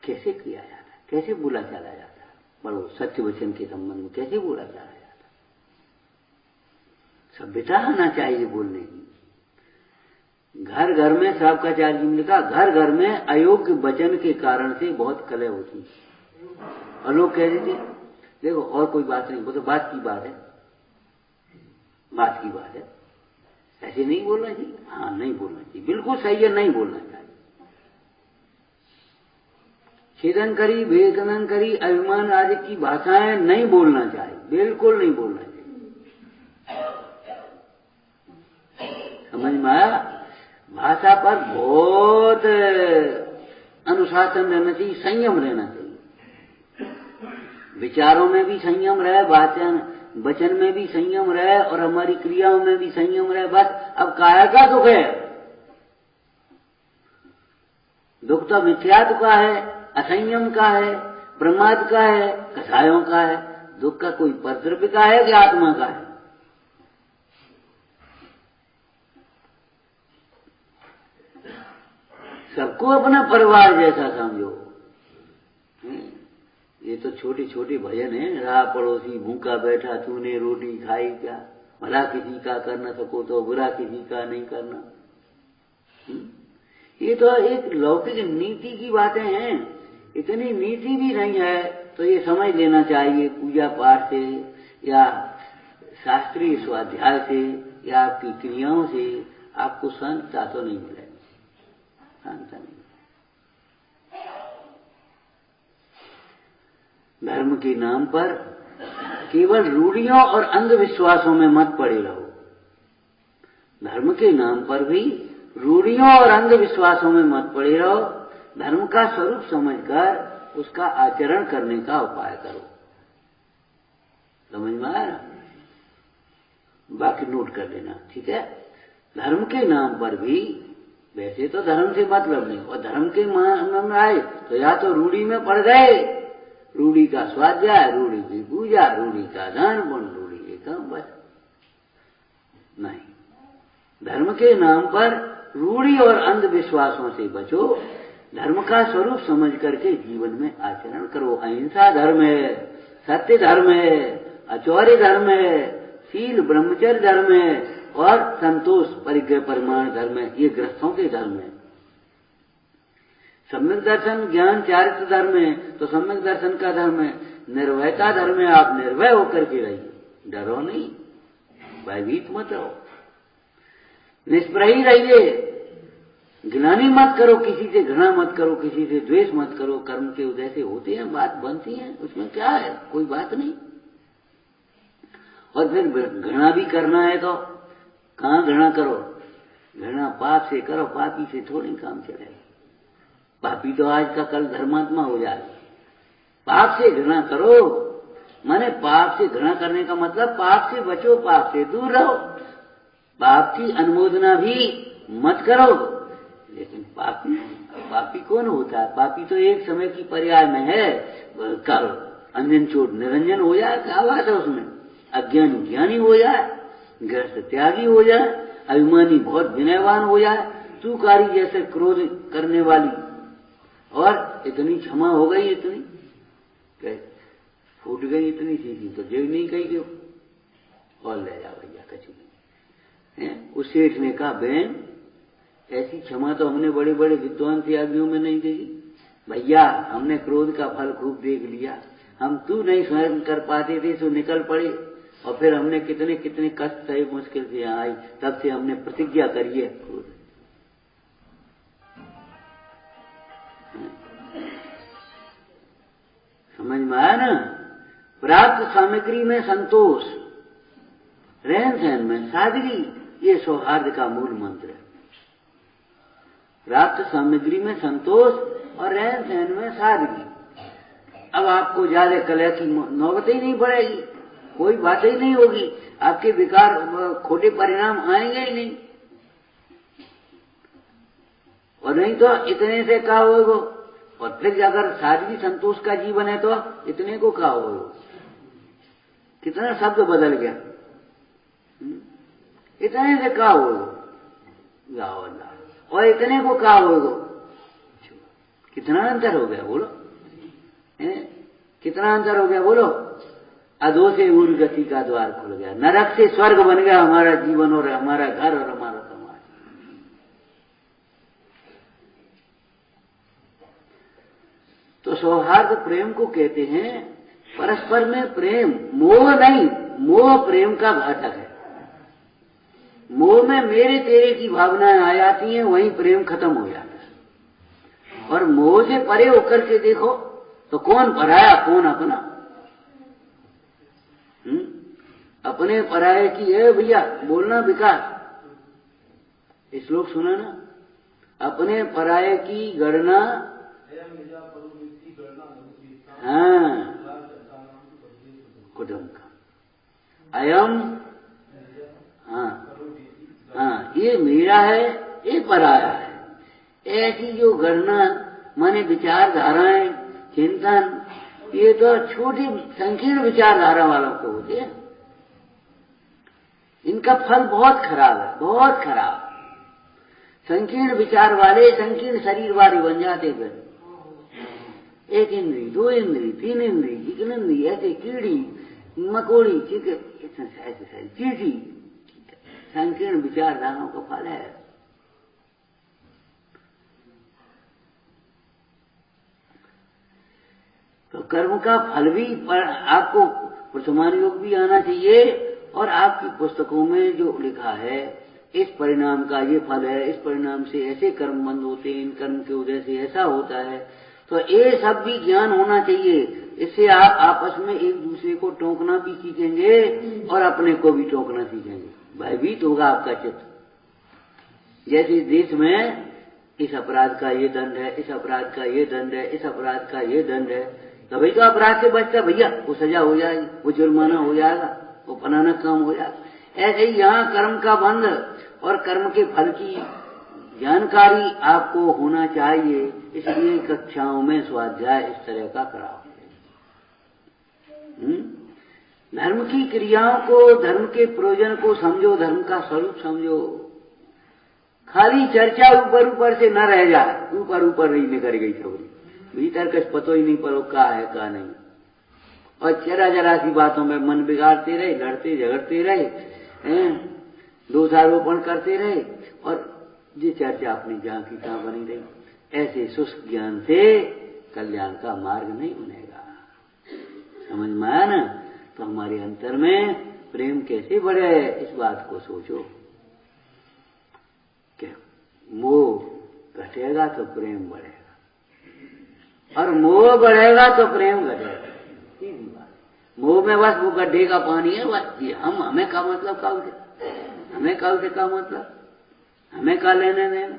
कैसे किया जाता है, कैसे बोला चला जाता है, बड़ो सत्य वचन के संबंध में कैसे बोला चला जाता है। सभ्यता आना चाहिए बोलने की। घर घर में, शाब्दाचार्य जी ने लिखा, घर घर में अयोग्य वचन के कारण से बहुत कलह होती है। और लोग कह देते देखो और कोई बात नहीं, वो तो बात की बात है, बात की बात है, ऐसे नहीं बोलना चाहिए। हाँ, नहीं बोलना चाहिए, बिल्कुल सही है, नहीं बोलना चाहिए। छेदन करी, भेदन करी, अभिमान आदि की भाषाएं नहीं बोलना चाहिए, बिल्कुल नहीं बोलना चाहिए। समझ में आया? भाषा पर बहुत अनुशासन रहना चाहिए, संयम रहना चाहिए। विचारों में भी संयम रहे, वचन में भी संयम रहे और हमारी क्रियाओं में भी संयम रहे। बस अब काया का दुख है, दुख तो मिथ्यात्व का है, असंयम का है, प्रमाद का है, कसायों का है। दुख का कोई परद्रव्य का है कि आत्मा का है? सबको अपना परिवार जैसा समझो। ये तो छोटे छोटे भजन है, रहा पड़ोसी भूखा बैठा तूने रोटी खाई क्या, भला किसी का कर न सको तो बुरा किसी का नहीं करना। ये तो एक लौकिक नीति की बातें हैं, इतनी नीति भी नहीं है। तो ये समझ लेना चाहिए, पूजा पाठ से या शास्त्रीय स्वाध्याय से या आपकी क्रियाओं से आपको शांतता तो नहीं मिलेगी, शांतता नहीं। धर्म के नाम पर केवल रूढ़ियों और अंधविश्वासों में मत पड़े रहो। धर्म के नाम पर भी रूढ़ियों और अंधविश्वासों में मत पड़े रहो। धर्म का स्वरूप समझकर उसका आचरण करने का उपाय करो। समझ में आया? बाकी नोट कर लेना, ठीक है। धर्म के नाम पर भी, वैसे तो धर्म से मतलब नहीं, और धर्म के नाम में आए तो या तो रूढ़ी में पड़ गए, रूढ़ी का स्वाध्याय, रूढ़ी की पूजा, रूढ़ी का दान पुण्य, रूढ़ी के काम, बस नहीं। धर्म के नाम पर रूढ़ी और अंधविश्वासों से बचो। धर्म का स्वरूप समझ करके जीवन में आचरण करो। अहिंसा धर्म है, सत्य धर्म है, अचौर्य धर्म है, शील ब्रह्मचर्य धर्म है और संतोष परिग्रह परिमाण धर्म है। ये गृहस्थों के धर्म है। सम्यक दर्शन ज्ञान चारित्र धर्म है, तो सम्यक दर्शन का धर्म है। निर्भयता धर्म है, आप निर्भय होकर के रहिए, डरो नहीं, भयभीत मत रहो, निष्प्रही रहिए, गिलानी मत करो, किसी से घृणा मत करो, किसी से द्वेष मत करो। कर्म के उदय से होते हैं, बात बनती है, उसमें क्या है, कोई बात नहीं। और फिर घृणा भी करना है तो कहाँ घृणा करो, घृणा पाप से करो, पापी से थोड़ी काम चलेगा। पापी तो आज का कल धर्मात्मा हो जाए। पाप से घृणा करो, माने पाप से घृणा करने का मतलब पाप से बचो, पाप से दूर रहो, पाप की अनुमोदना भी मत करो। लेकिन पापी कौन होता है? पापी तो एक समय की पर्याय में है, कल अंजन चोट निरंजन हो जाए, क्या बात है उसमें, अज्ञानी ज्ञानी हो जाए, गृहस्थ त्यागी हो जाए, अभिमानी बहुत विनयवान हो जाए, तूकारी जैसे क्रोध करने वाली, और इतनी क्षमा हो गई, इतनी फूट गई, इतनी चीज तो जेब नहीं कही क्यों, और ले जा भैया कचू। उस सेठ ने कहा, बहन ऐसी क्षमा तो हमने बड़े बड़े विद्वान त्यागियों में नहीं देखी। भैया हमने क्रोध का फल खूब देख लिया, हम तू नहीं सहन कर पाते थे तो निकल पड़े, और फिर हमने कितने कितने कष्ट सहे, मुश्किल से यहाँ आई, तब से हमने प्रतिज्ञा करी है क्रोध। समझ में आया ना? प्राप्त सामग्री में संतोष, रहन सहन में सादगी, ये सौहार्द का मूल मंत्र है। प्राप्त सामग्री में संतोष और रहन सहन में सादगी। अब आपको ज्यादा कलह की नौबत ही नहीं पड़ेगी, कोई बात ही नहीं होगी, आपके विकार खोटे परिणाम आएंगे ही नहीं। और नहीं तो इतने से क्या होगा, और फिर अगर सादगी संतोष का जीवन है तो इतने को क्या होगा, कितना शब्द बदल गया, इतने से क्या होगा, और इतने को क्या होगा, कितना अंतर हो गया बोलो, कितना अंतर हो गया बोलो। अधो से ऊर्ध्व गति का द्वार खुल गया, नरक से स्वर्ग बन गया हमारा जीवन और हमारा घर और हमारा समाज। तो सौहार्द प्रेम को कहते हैं, परस्पर में प्रेम, मोह नहीं, मोह प्रेम का घातक है। मोह में मेरे तेरे की भावनाएं आ जाती हैं, वहीं प्रेम खत्म हो जाता है। और मोह से परे होकर के देखो तो कौन पराया कौन अपना, अपने पराये की है भैया बोलना विकास, श्लोक सुना ना, अपने पराये की गणना, हाँ कुटुंब का अयम, हाँ ये मेरा है, ये पराया है। ऐसी जो गणना माने विचारधाराएं, चिंतन, ये तो छोटी संकीर्ण विचारधारा वालों को होते हैं, इनका फल बहुत खराब है, बहुत खराब। संकीर्ण विचार वाले संकीर्ण शरीर वाले बन जाते फिर, एक इंद्री, दो इंद्री, तीन इंद्री, जिग्नेंद्री, ऐसे कीड़ी मकोड़ी चीटी, संकीर्ण विचारधाराओं का फल है। तो कर्म का फल भी आपको वर्तमान योग भी आना चाहिए, और आपकी पुस्तकों में जो लिखा है इस परिणाम का ये फल है, इस परिणाम से ऐसे कर्म बंद होते हैं, इन कर्म के उदय से ऐसा होता है, तो ये सब भी ज्ञान होना चाहिए। इससे आप आपस में एक दूसरे को टोकना भी सीखेंगे और अपने को भी टोकना सीखेंगे, भयभीत होगा आपका चित्त। जैसे देश में इस अपराध का ये दंड है, इस अपराध का ये दंड है, इस अपराध का ये दंड है, तभी तो अपराध से बचता भैया, वो सजा हो जाएगी, वो जुर्माना हो जाएगा, वो फलाना काम हो जाएगा। ऐसे ही यहाँ कर्म का बंध और कर्म के फल की जानकारी आपको होना चाहिए। इसलिए कक्षाओं में स्वाध्याय इस तरह का कराओ। धर्म की क्रियाओं को, धर्म के प्रयोजन को समझो, धर्म का स्वरूप समझो। खाली चर्चा ऊपर ऊपर से न रह जाए, ऊपर ऊपर नहीं निकल गई खबरी, भीतर कुछ पतो ही नहीं पड़ो का है का नहीं, और जरा जरा सी बातों में मन बिगाड़ते रहे, लड़ते झगड़ते रहे, दोषारोपण करते रहे, और ये चर्चा अपनी जहां की तहां बनी रही। ऐसे शुष्क ज्ञान से कल्याण का मार्ग नहीं बनेगा। समझ में आया ना? तो हमारे अंतर में प्रेम कैसे बढ़े, इस बात को सोचो। मोह घटेगा तो प्रेम बढ़ेगा, और मोह बढ़ेगा तो प्रेम घटेगा। सीधी बात। मोह में बस वो गड्ढे का पानी है, बस हमें का मतलब का उसे, हमें का उसे का मतलब, हमें का लेने देना,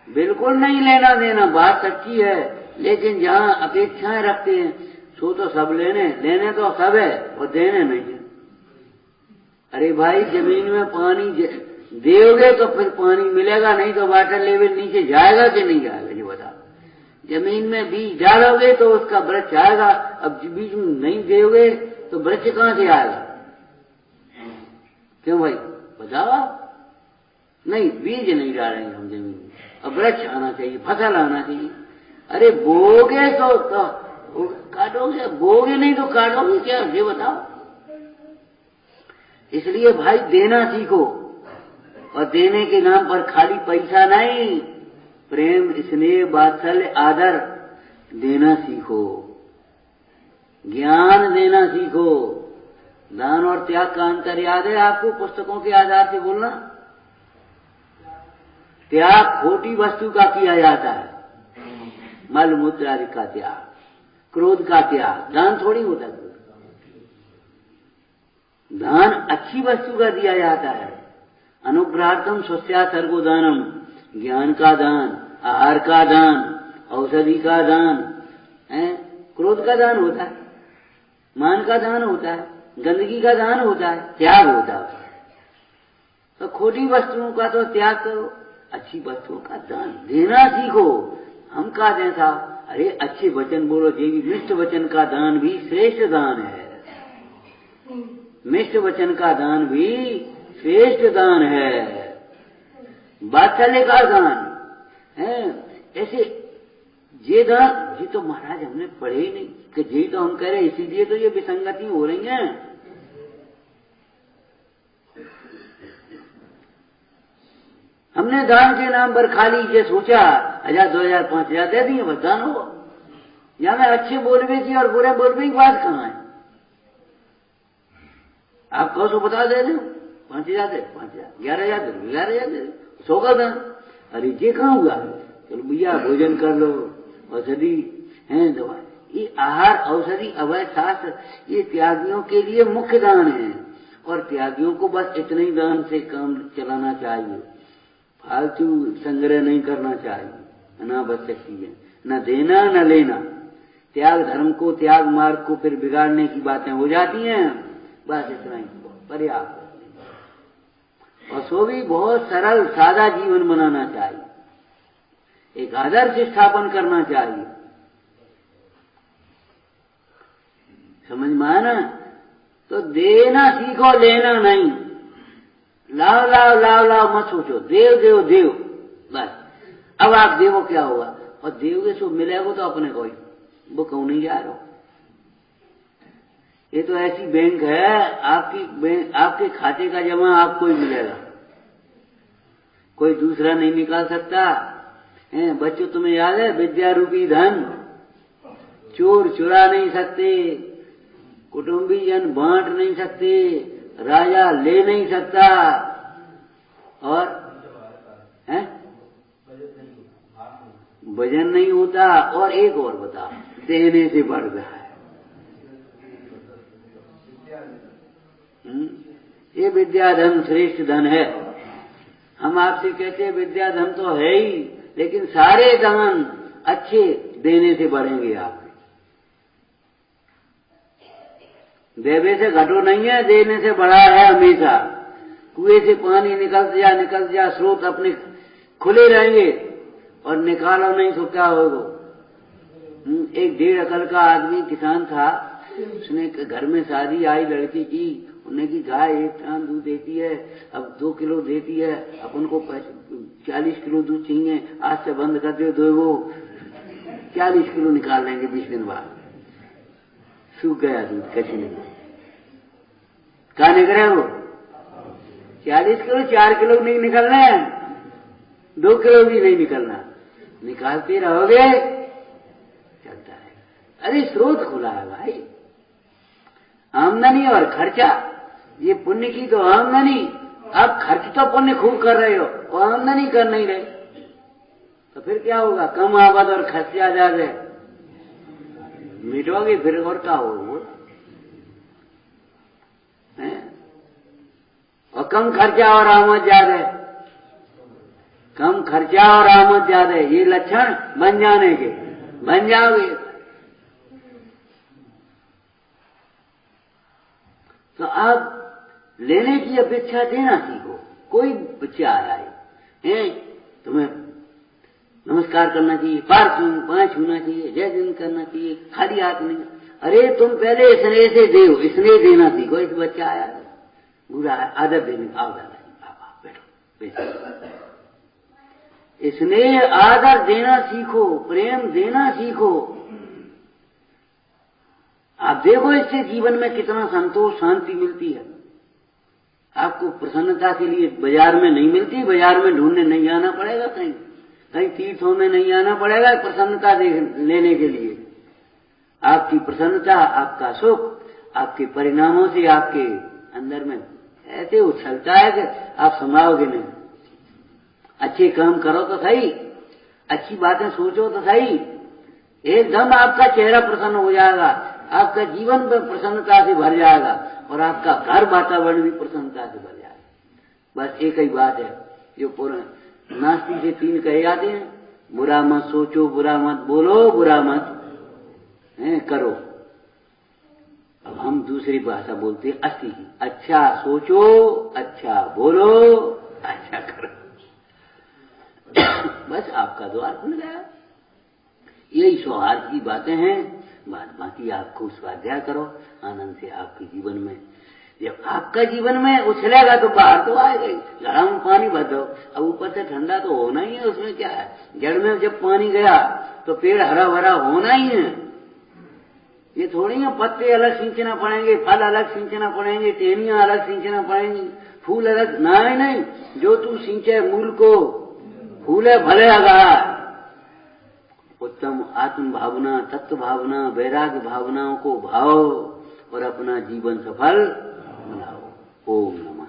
बिल्कुल नहीं लेना देना। बात सच्ची है, लेकिन जहां अपेक्षाएं रखते हैं सो तो सब लेने तो सब है और देने नहीं है। अरे भाई, जमीन में पानी देओगे तो फिर पानी मिलेगा, नहीं तो वाटर लेवल नीचे जाएगा कि नहीं जाएगा, ये बताओ। जमीन में बीज डालोगे तो उसका वृक्ष आएगा, अब बीज नहीं देओगे तो वृक्ष कहां से आएगा? क्यों भाई बताओ? नहीं, बीज नहीं डालेंगे हम जमीन में, अब वृक्ष आना चाहिए, फसल आना चाहिए। अरे बोगे तो काटोगे, बोगे नहीं तो काटोगे क्या, ये बताओ। इसलिए भाई देना सीखो, और देने के नाम पर खाली पैसा नहीं, प्रेम, स्नेह, वात्सल्य, आदर देना सीखो, ज्ञान देना सीखो। दान और त्याग का अंतर याद है आपको? पुस्तकों के आधार से बोलना। त्याग खोटी वस्तु का किया जाता है, मल मूत्र आदि का त्याग, क्रोध का त्याग। दान थोड़ी होता है, दान अच्छी वस्तु का दिया जाता है। अनुग्रहार्थम स्वस्या सर्गो दानम, ज्ञान का दान, आहार का दान, औषधि का दान है, क्रोध का दान होता है, मान का दान होता है, गंदगी का दान होता है, त्याग होता है। तो खोटी वस्तुओं का तो त्याग करो, अच्छी वस्तुओं का दान देना सीखो। हम का दें साहब? अरे अच्छे वचन बोलो, देवी मिष्ट वचन का दान भी श्रेष्ठ दान है, मिष्ट वचन का दान भी श्रेष्ठ दान है, वात्सल्य का दान है। ऐसे ये दान, ये तो महाराज हमने पढ़े ही नहीं कि ये तो हम कह रहे, इसीलिए तो ये विसंगति हो रही है। हमने दान के नाम पर खाली ये सोचा 1000, 2000, 5000 दे दिए, बस दान हो। यहां में अच्छे बोलवे की और बुरे बोलवे की बात कहां है? आप कहो तो बता दे रहे, 5000 दे 5000, 11000 दे 11000 दे, 100 का दान। अरे ये कहां हुआ? चलो भैया भोजन कर लो, औषधि है, दवा, ये आहार, औषधि, अवय, शास्त्र, ये त्यागियों के लिए मुख्य दान है। और त्यागियों को बस इतने ही दान से काम चलाना चाहिए, फालतू संग्रह नहीं करना चाहिए, अनावश्यक चीजें न देना न लेना। त्याग धर्म को, त्याग मार्ग को फिर बिगाड़ने की बातें हो जाती हैं। बस इतना ही पर्याप्त। और सो भी बहुत सरल सादा जीवन बनाना चाहिए, एक आदर्श स्थापन करना चाहिए। समझ में आया ना? तो देना सीखो, लेना नहीं। लाओ लाओ लाओ लाओ मत सोचो, देव देव देव, बस। अब आप देवो क्या होगा? और देवगे सो मिलेगा तो अपने को ही, वो कहूं नहीं जा रहा। ये तो ऐसी बैंक है, आपके खाते का जमा आपको ही मिलेगा, कोई दूसरा नहीं निकाल सकता है। बच्चों, तुम्हें याद है, विद्या रूपी धन चोर चुरा नहीं सकते, कुटुंबी जन बांट नहीं सकते, राजा ले नहीं सकता, और है वजन नहीं होता। और एक और बता, देने से बढ़ता है। ये विद्या धन श्रेष्ठ धन है। हम आपसे कहते हैं विद्या धन तो है ही, लेकिन सारे दान अच्छे देने से बढ़ेंगे आप। देवे से घटो नहीं है, देने से बढ़ा है हमेशा। कुएं से पानी निकल जा, स्रोत अपने खुले रहेंगे, और निकालो नहीं तो क्या होगा। एक 1.5 एकड़ का आदमी किसान था, उसने घर में शादी आई लड़की की, उन्हें की गाय 1 टान दूध देती है, अब 2 किलो देती है, अपन को 40 किलो दूध चाहिए, आज से बंद कर दो, 2 40 किलो निकाल लेंगे 20 दिन बाद। सूख गया दूध, कैसे नहीं कहा निकले वो 40 किलो, 4 किलो नहीं निकलना है, 2 किलो भी नहीं निकलना, निकालते रहोगे चलता है। अरे स्रोत खुला है भाई, आमदनी और खर्चा, ये पुण्य की तो आमदनी, अब खर्च तो पुण्य खूब कर रहे हो और आमदनी कर नहीं रहे, तो फिर क्या होगा? कम आबाद और खर्चा ज्यादा मिटोगे, फिर और क्या होगा? और कम खर्चा और आमद ज्यादा, कम खर्चा और आमद ज्यादा, ये लक्षण बन जाने के, बन जाओगे। तो आप लेने की अपेक्षा देना सीखो। कोई बच्चा आया है, तुम्हें नमस्कार करना चाहिए, पाँव छूना चाहिए, जय दिन करना चाहिए, खाली हाथ नहीं। अरे तुम पहले स्नेह से दो, स्नेह देना सीखो। एक बच्चा आया बुरा है, आदर देने, आओ दादा बैठो, स्नेह आदर देना सीखो, प्रेम देना सीखो। आप देखो इससे जीवन में कितना संतोष शांति मिलती है। आपको प्रसन्नता के लिए बाजार में नहीं मिलती, बाजार में ढूंढने नहीं आना पड़ेगा, कहीं तीर्थों में नहीं आना पड़ेगा प्रसन्नता लेने के लिए। आपकी प्रसन्नता, आपका सुख, आपके परिणामों से आपके अंदर में ऐसे उछलता है कि आप संभालोगे नहीं। अच्छे काम करो तो सही, अच्छी बातें सोचो तो सही, एकदम आपका चेहरा प्रसन्न हो जाएगा, आपका जीवन प्रसन्नता से भर जाएगा, और आपका घर वातावरण भी प्रसन्नता से भर जाएगा। बस एक ही बात है जो नास्तिक से 3 कहे जाते हैं, बुरा मत सोचो, बुरा मत बोलो, बुरा मत करो। अब हम दूसरी भाषा बोलते हैं अस्ति की, अच्छा सोचो, अच्छा बोलो, अच्छा करो। बस आपका द्वार खुल गया। यही सौहार्द की बातें हैं। बाकी आप खूब स्वाध्याय करो आनंद से। आपके जीवन में जब आपका जीवन में उछलेगा तो बाहर तो आएगा ही। घड़ा में पानी भर दो, अब ऊपर से ठंडा तो होना ही है, उसमें क्या है। जड़ में जब पानी गया तो पेड़ हरा भरा होना ही है। ये थोड़ी है पत्ते अलग सींचना पड़ेंगे, फल अलग सींचना पड़ेंगे, टहनियां अलग सींचना पड़ेंगी, फूल अलग, नहीं, जो तू सींचे मूल को, फूले भले लगा। उत्तम आत्म भावना, तत्व भावना, वैराग्य भावनाओं को भाओ और अपना जीवन सफल बनाओ। ओम नमः।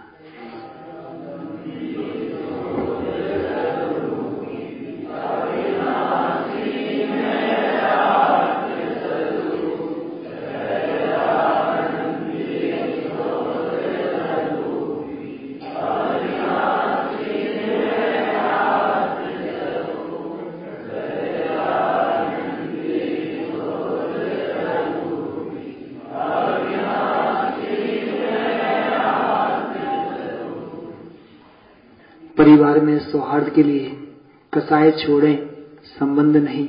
परिवार में सौहार्द के लिए कसाय छोड़ें, संबंध नहीं।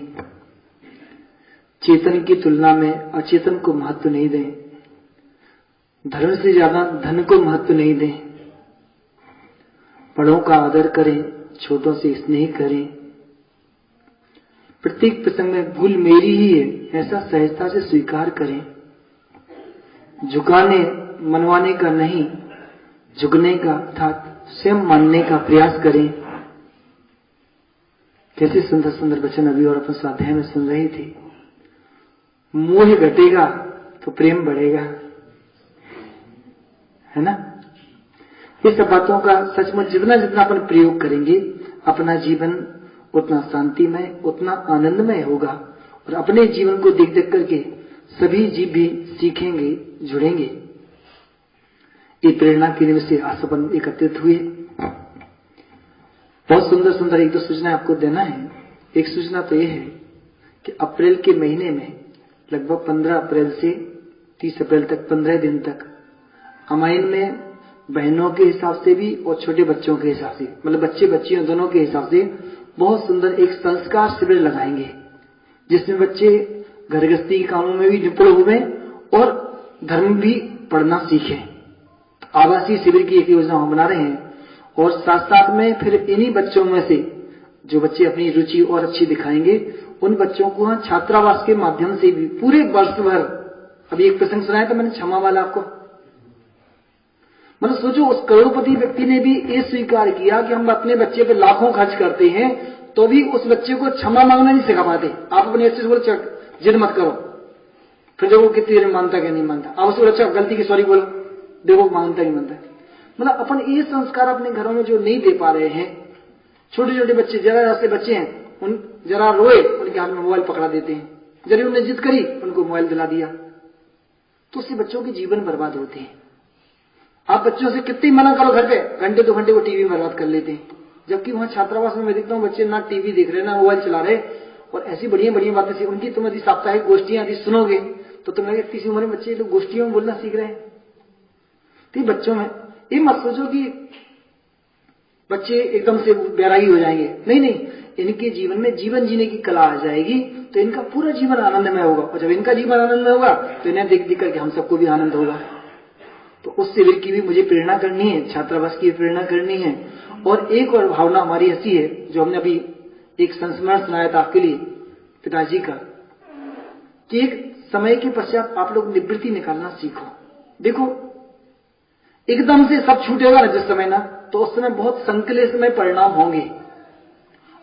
चेतन की तुलना में अचेतन को महत्व नहीं दें। धर्म से ज्यादा धन को महत्व नहीं दें। बड़ों का आदर करें, छोटों से स्नेह करें। प्रत्येक प्रसंग में भूल मेरी ही है ऐसा सहजता से स्वीकार करें। झुकाने मनवाने का नहीं, झुकने का अर्थात स्वयं मानने का प्रयास करें। कैसे सुंदर सुंदर वचन अभी और अपन स्वाध्याय में सुन रहे थे। मोह घटेगा तो प्रेम बढ़ेगा, है ना। ये सब बातों का सचमुच जितना जितना अपन प्रयोग करेंगे, अपना जीवन उतना शांतिमय, उतना आनंदमय होगा। और अपने जीवन को देख देख करके सभी जीव भी सीखेंगे, जुड़ेंगे। ये प्रेरणा के लिए से आसपन एकत्रित हुए। बहुत सुंदर सुंदर एक दो सूचना आपको देना है। एक सूचना तो यह है कि अप्रैल के महीने में लगभग 15 अप्रैल से 30 अप्रैल तक 15 दिन तक अमाइन में बहनों के हिसाब से भी और छोटे बच्चों के हिसाब से, मतलब बच्चे बच्चियों दोनों के हिसाब से बहुत सुंदर एक संस्कार शिविर लगाएंगे, जिसमें बच्चे घर गृहस्थी के कामों में भी निपुण हुए और धर्म भी पढ़ना सीखें। आवासीय शिविर की एक योजना हम बना रहे हैं और साथ साथ में फिर इन्हीं बच्चों में से जो बच्चे अपनी रुचि और अच्छी दिखाएंगे उन बच्चों को छात्रावास के माध्यम से भी पूरे वर्ष भर, अभी एक प्रसंग सुनाया था मैंने क्षमा वाला आपको, मतलब सोचो उस करोड़पति व्यक्ति ने भी ये स्वीकार किया कि हम अपने बच्चे पे लाखों खर्च करते हैं तो भी उस बच्चे को क्षमा मांगना नहीं सिखा पाते। आप अपने अच्छे से बोलो जिद मत करो, फिर देखो कितनी देर मानता क्या नहीं मानता। आप उसको अच्छा गलती की सॉरी बोलो, देखो मानता नहीं मानता। मतलब अपन ये संस्कार अपने घरों में जो नहीं दे पा रहे हैं, छोटे छोटे बच्चे जरा से बच्चे हैं, उन जरा रोए उनके हाथ में मोबाइल पकड़ा देते हैं, जरा उन्हें जिद करी उनको मोबाइल दिला दिया, तो उससे बच्चों के जीवन बर्बाद होते हैं। आप बच्चों से कितनी मना करो घर पे, घंटे 2 घंटे वो टीवी में बर्बाद कर लेते हैं, जबकि वहां छात्रावास में मैं देखता हूँ बच्चे ना टीवी देख रहे ना मोबाइल चला रहे और ऐसी बढ़िया बढ़िया बातें सी उनकी। तुम यदि साप्ताहिक गोष्ठियां यदि सुनोगे तो तुम्हें लगेगा इतनी उम्र में बच्चे लोग गोष्ठियों में बोलना सीख रहे हैं। तो बच्चों में ये मत सोचो कि बच्चे एकदम से बैरागी हो जाएंगे, नहीं नहीं, इनके जीवन में जीवन जीने की कला आ जाएगी तो इनका पूरा जीवन आनंदमय होगा, और जब इनका जीवन आनंदमय होगा तो इन्हें देख देख करके हम सबको भी आनंद होगा। तो उस शिविर की भी मुझे प्रेरणा करनी है, छात्रावास की प्रेरणा करनी है। और एक और भावना हमारी ऐसी है जो हमने अभी एक संस्मरण सुनाया था आपके लिए पिताजी का, कि एक समय के पश्चात आप लोग निवृत्ति निकालना सीखो। देखो एकदम से सब छूटेगा ना जिस समय ना, तो उस समय बहुत संकलेशमय परिणाम होंगे,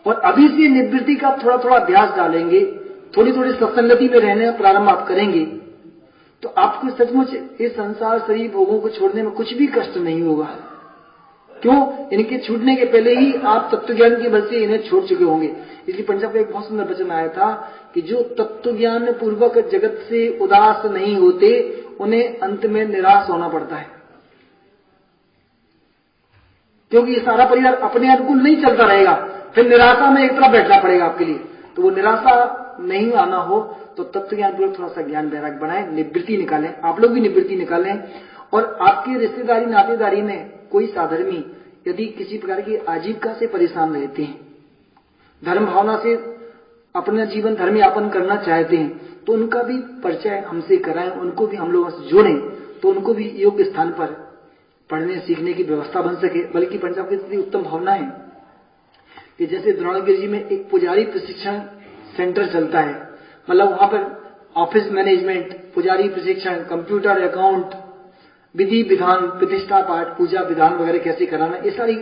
और अभी से निवृत्ति का थोड़ा थोड़ा अभ्यास डालेंगे, थोड़ी थोड़ी सत्संगति में रहने का प्रारंभ आप करेंगे तो आपको सचमुच इस संसार शरीर भोगों को छोड़ने में कुछ भी कष्ट नहीं होगा। क्यों? इनके छूटने के पहले ही आप तत्वज्ञान के बल से इन्हें छोड़ चुके होंगे। इसलिए पंजाब का एक बहुत सुंदर वचन आया था कि जो तत्वज्ञान पूर्वक जगत से उदास नहीं होते उन्हें अंत में निराश होना पड़ता है, क्योंकि ये सारा परिवार अपने अनुकूल नहीं चलता रहेगा, फिर निराशा में एक तरफ बैठना पड़ेगा आपके लिए। तो वो निराशा नहीं आना हो तो तत्वज्ञान पूर्वक थोड़ा सा ज्ञान वैराग्य बनाएं, निवृत्ति निकालें, आप लोग भी निवृत्ति निकालें। और आपकी रिश्तेदारी नातेदारी में कोई साधर्मी यदि किसी प्रकार की आजीविका से परेशान रहते हैं, धर्म भावना से अपना जीवन धर्म यापन करना चाहते हैं, तो उनका भी परिचय हमसे कराएं, उनको भी हम लोगों से जोड़ें, तो उनको भी योग्य स्थान पर पढ़ने सीखने की व्यवस्था बन सके। बल्कि पंजाब की इतनी उत्तम भावना है कि जैसे द्रोणागिरी जी में एक पुजारी प्रशिक्षण सेंटर चलता है, मतलब वहां पर ऑफिस मैनेजमेंट, पुजारी प्रशिक्षण, कंप्यूटर, अकाउंट, विधि विधान, प्रतिष्ठा पाठ, पूजा विधान वगैरह कैसे कराना, ये सारी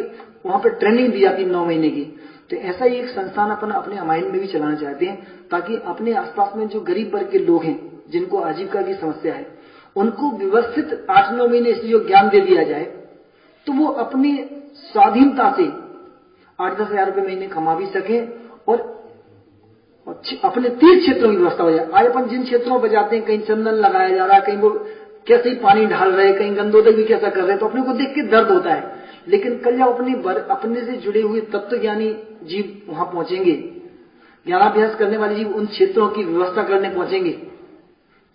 वहां पर ट्रेनिंग दी जाती है 9 महीने की। तो ऐसा ही एक संस्थान अपन अपने अमाइन में भी चलाना चाहते हैं, ताकि अपने आसपास में जो गरीब वर्ग के लोग हैं जिनको आजीविका की समस्या है, उनको व्यवस्थित 8-9 महीने इसलिए जो ज्ञान दे दिया जाए तो वो अपनी स्वाधीनता से 8-10 हजार रुपये महीने कमा भी सके और अपने तीर्थ क्षेत्रों की व्यवस्था हो जाए। आज अपन जिन क्षेत्रों पर जाते हैं, कहीं चंदन लगाया जा रहा है, कहीं वो कैसे ही पानी ढाल रहे, कहीं गंदोदक भी कैसा कर रहे हैं, तो अपने को देख के दर्द होता है। लेकिन कल जब अपने से जुड़े हुए तत्वज्ञानी जीव वहां पहुंचेंगे, ज्ञानाभ्यास करने वाले जीव उन क्षेत्रों की व्यवस्था करने पहुंचेंगे,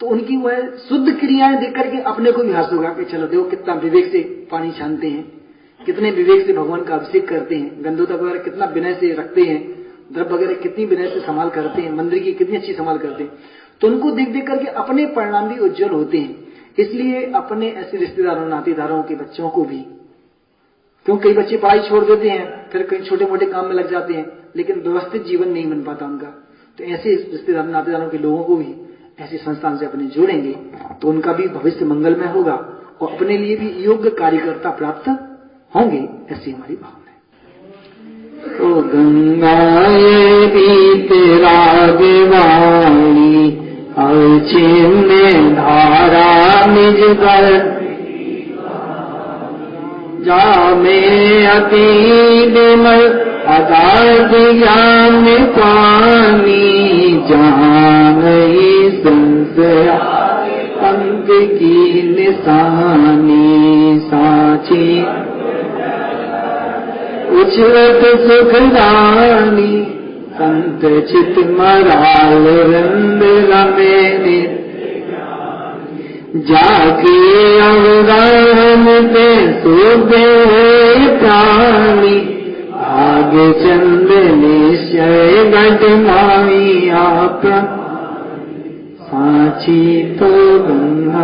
तो उनकी वह शुद्ध क्रियाएं देख करके अपने को भी हर्ष होगा कि चलो देखो कितना विवेक से पानी छानते हैं, कितने विवेक से भगवान का अभिषेक करते हैं, गंदोदक वगैरह कितना विनय से रखते हैं, द्रव्य वगैरह कितनी विनय से संभाल करते हैं, मंदिर की कितनी अच्छी संभाल करते हैं। तो उनको देख देख करके अपने परिणाम भी उज्जवल होते हैं। इसलिए अपने ऐसे रिश्तेदारों नातेदारों के बच्चों को भी, क्योंकि कई बच्चे पढ़ाई छोड़ देते हैं, फिर कहीं छोटे मोटे काम में लग जाते हैं, लेकिन व्यवस्थित जीवन नहीं बन पाता उनका, तो ऐसे रिश्तेदार नातेदारों के लोगों को भी ऐसे संस्थान से अपने जोड़ेंगे तो उनका भी भविष्य मंगलमय होगा और अपने लिए भी योग्य कार्यकर्ता प्राप्त होंगे, ऐसी हमारी भावना है। तो गंगाए बीत रागवाणी अचिन्ह धारा निज कर जा में अति विमल अगाध ज्ञान पानी जान संशय पंख की निशानी साची उछलत सुखदानी संत चित मराल रंद रमेने जाके अवगाहन पे सोते प्राणी आगे चंद निश्चय घटनाई आप साची तो ब्रह्म